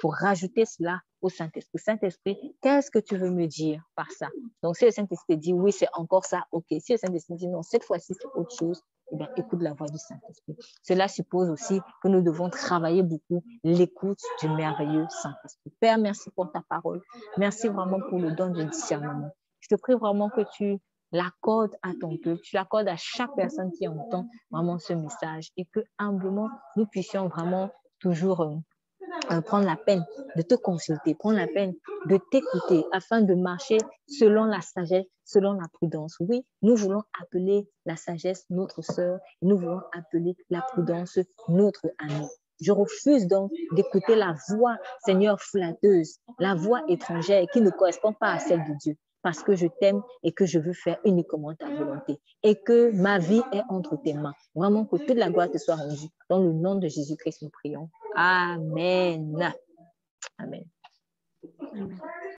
rajouter cela au Saint-Esprit. Saint-Esprit, qu'est-ce que tu veux me dire par ça? Donc, si le Saint-Esprit dit oui, c'est encore ça, ok. Si le Saint-Esprit dit non, cette fois-ci, c'est autre chose, eh bien, écoute la voix du Saint-Esprit. Cela suppose aussi que nous devons travailler beaucoup l'écoute du merveilleux Saint-Esprit. Père, merci pour ta parole. Merci vraiment pour le don du discernement. Je te prie vraiment que tu l'accordes à ton peuple, tu l'accordes à chaque personne qui entend vraiment ce message et que humblement, nous puissions vraiment toujours prendre la peine de te consulter, prendre la peine de t'écouter afin de marcher selon la sagesse, selon la prudence. Oui, nous voulons appeler la sagesse notre sœur, nous voulons appeler la prudence notre amie. Je refuse donc d'écouter la voix, Seigneur, flatteuse, la voix étrangère qui ne correspond pas à celle de Dieu, parce que je t'aime et que je veux faire uniquement ta volonté et que ma vie est entre tes mains. Vraiment que toute la gloire te soit rendue. Dans le nom de Jésus-Christ, nous prions. Amen. Amen. Amen.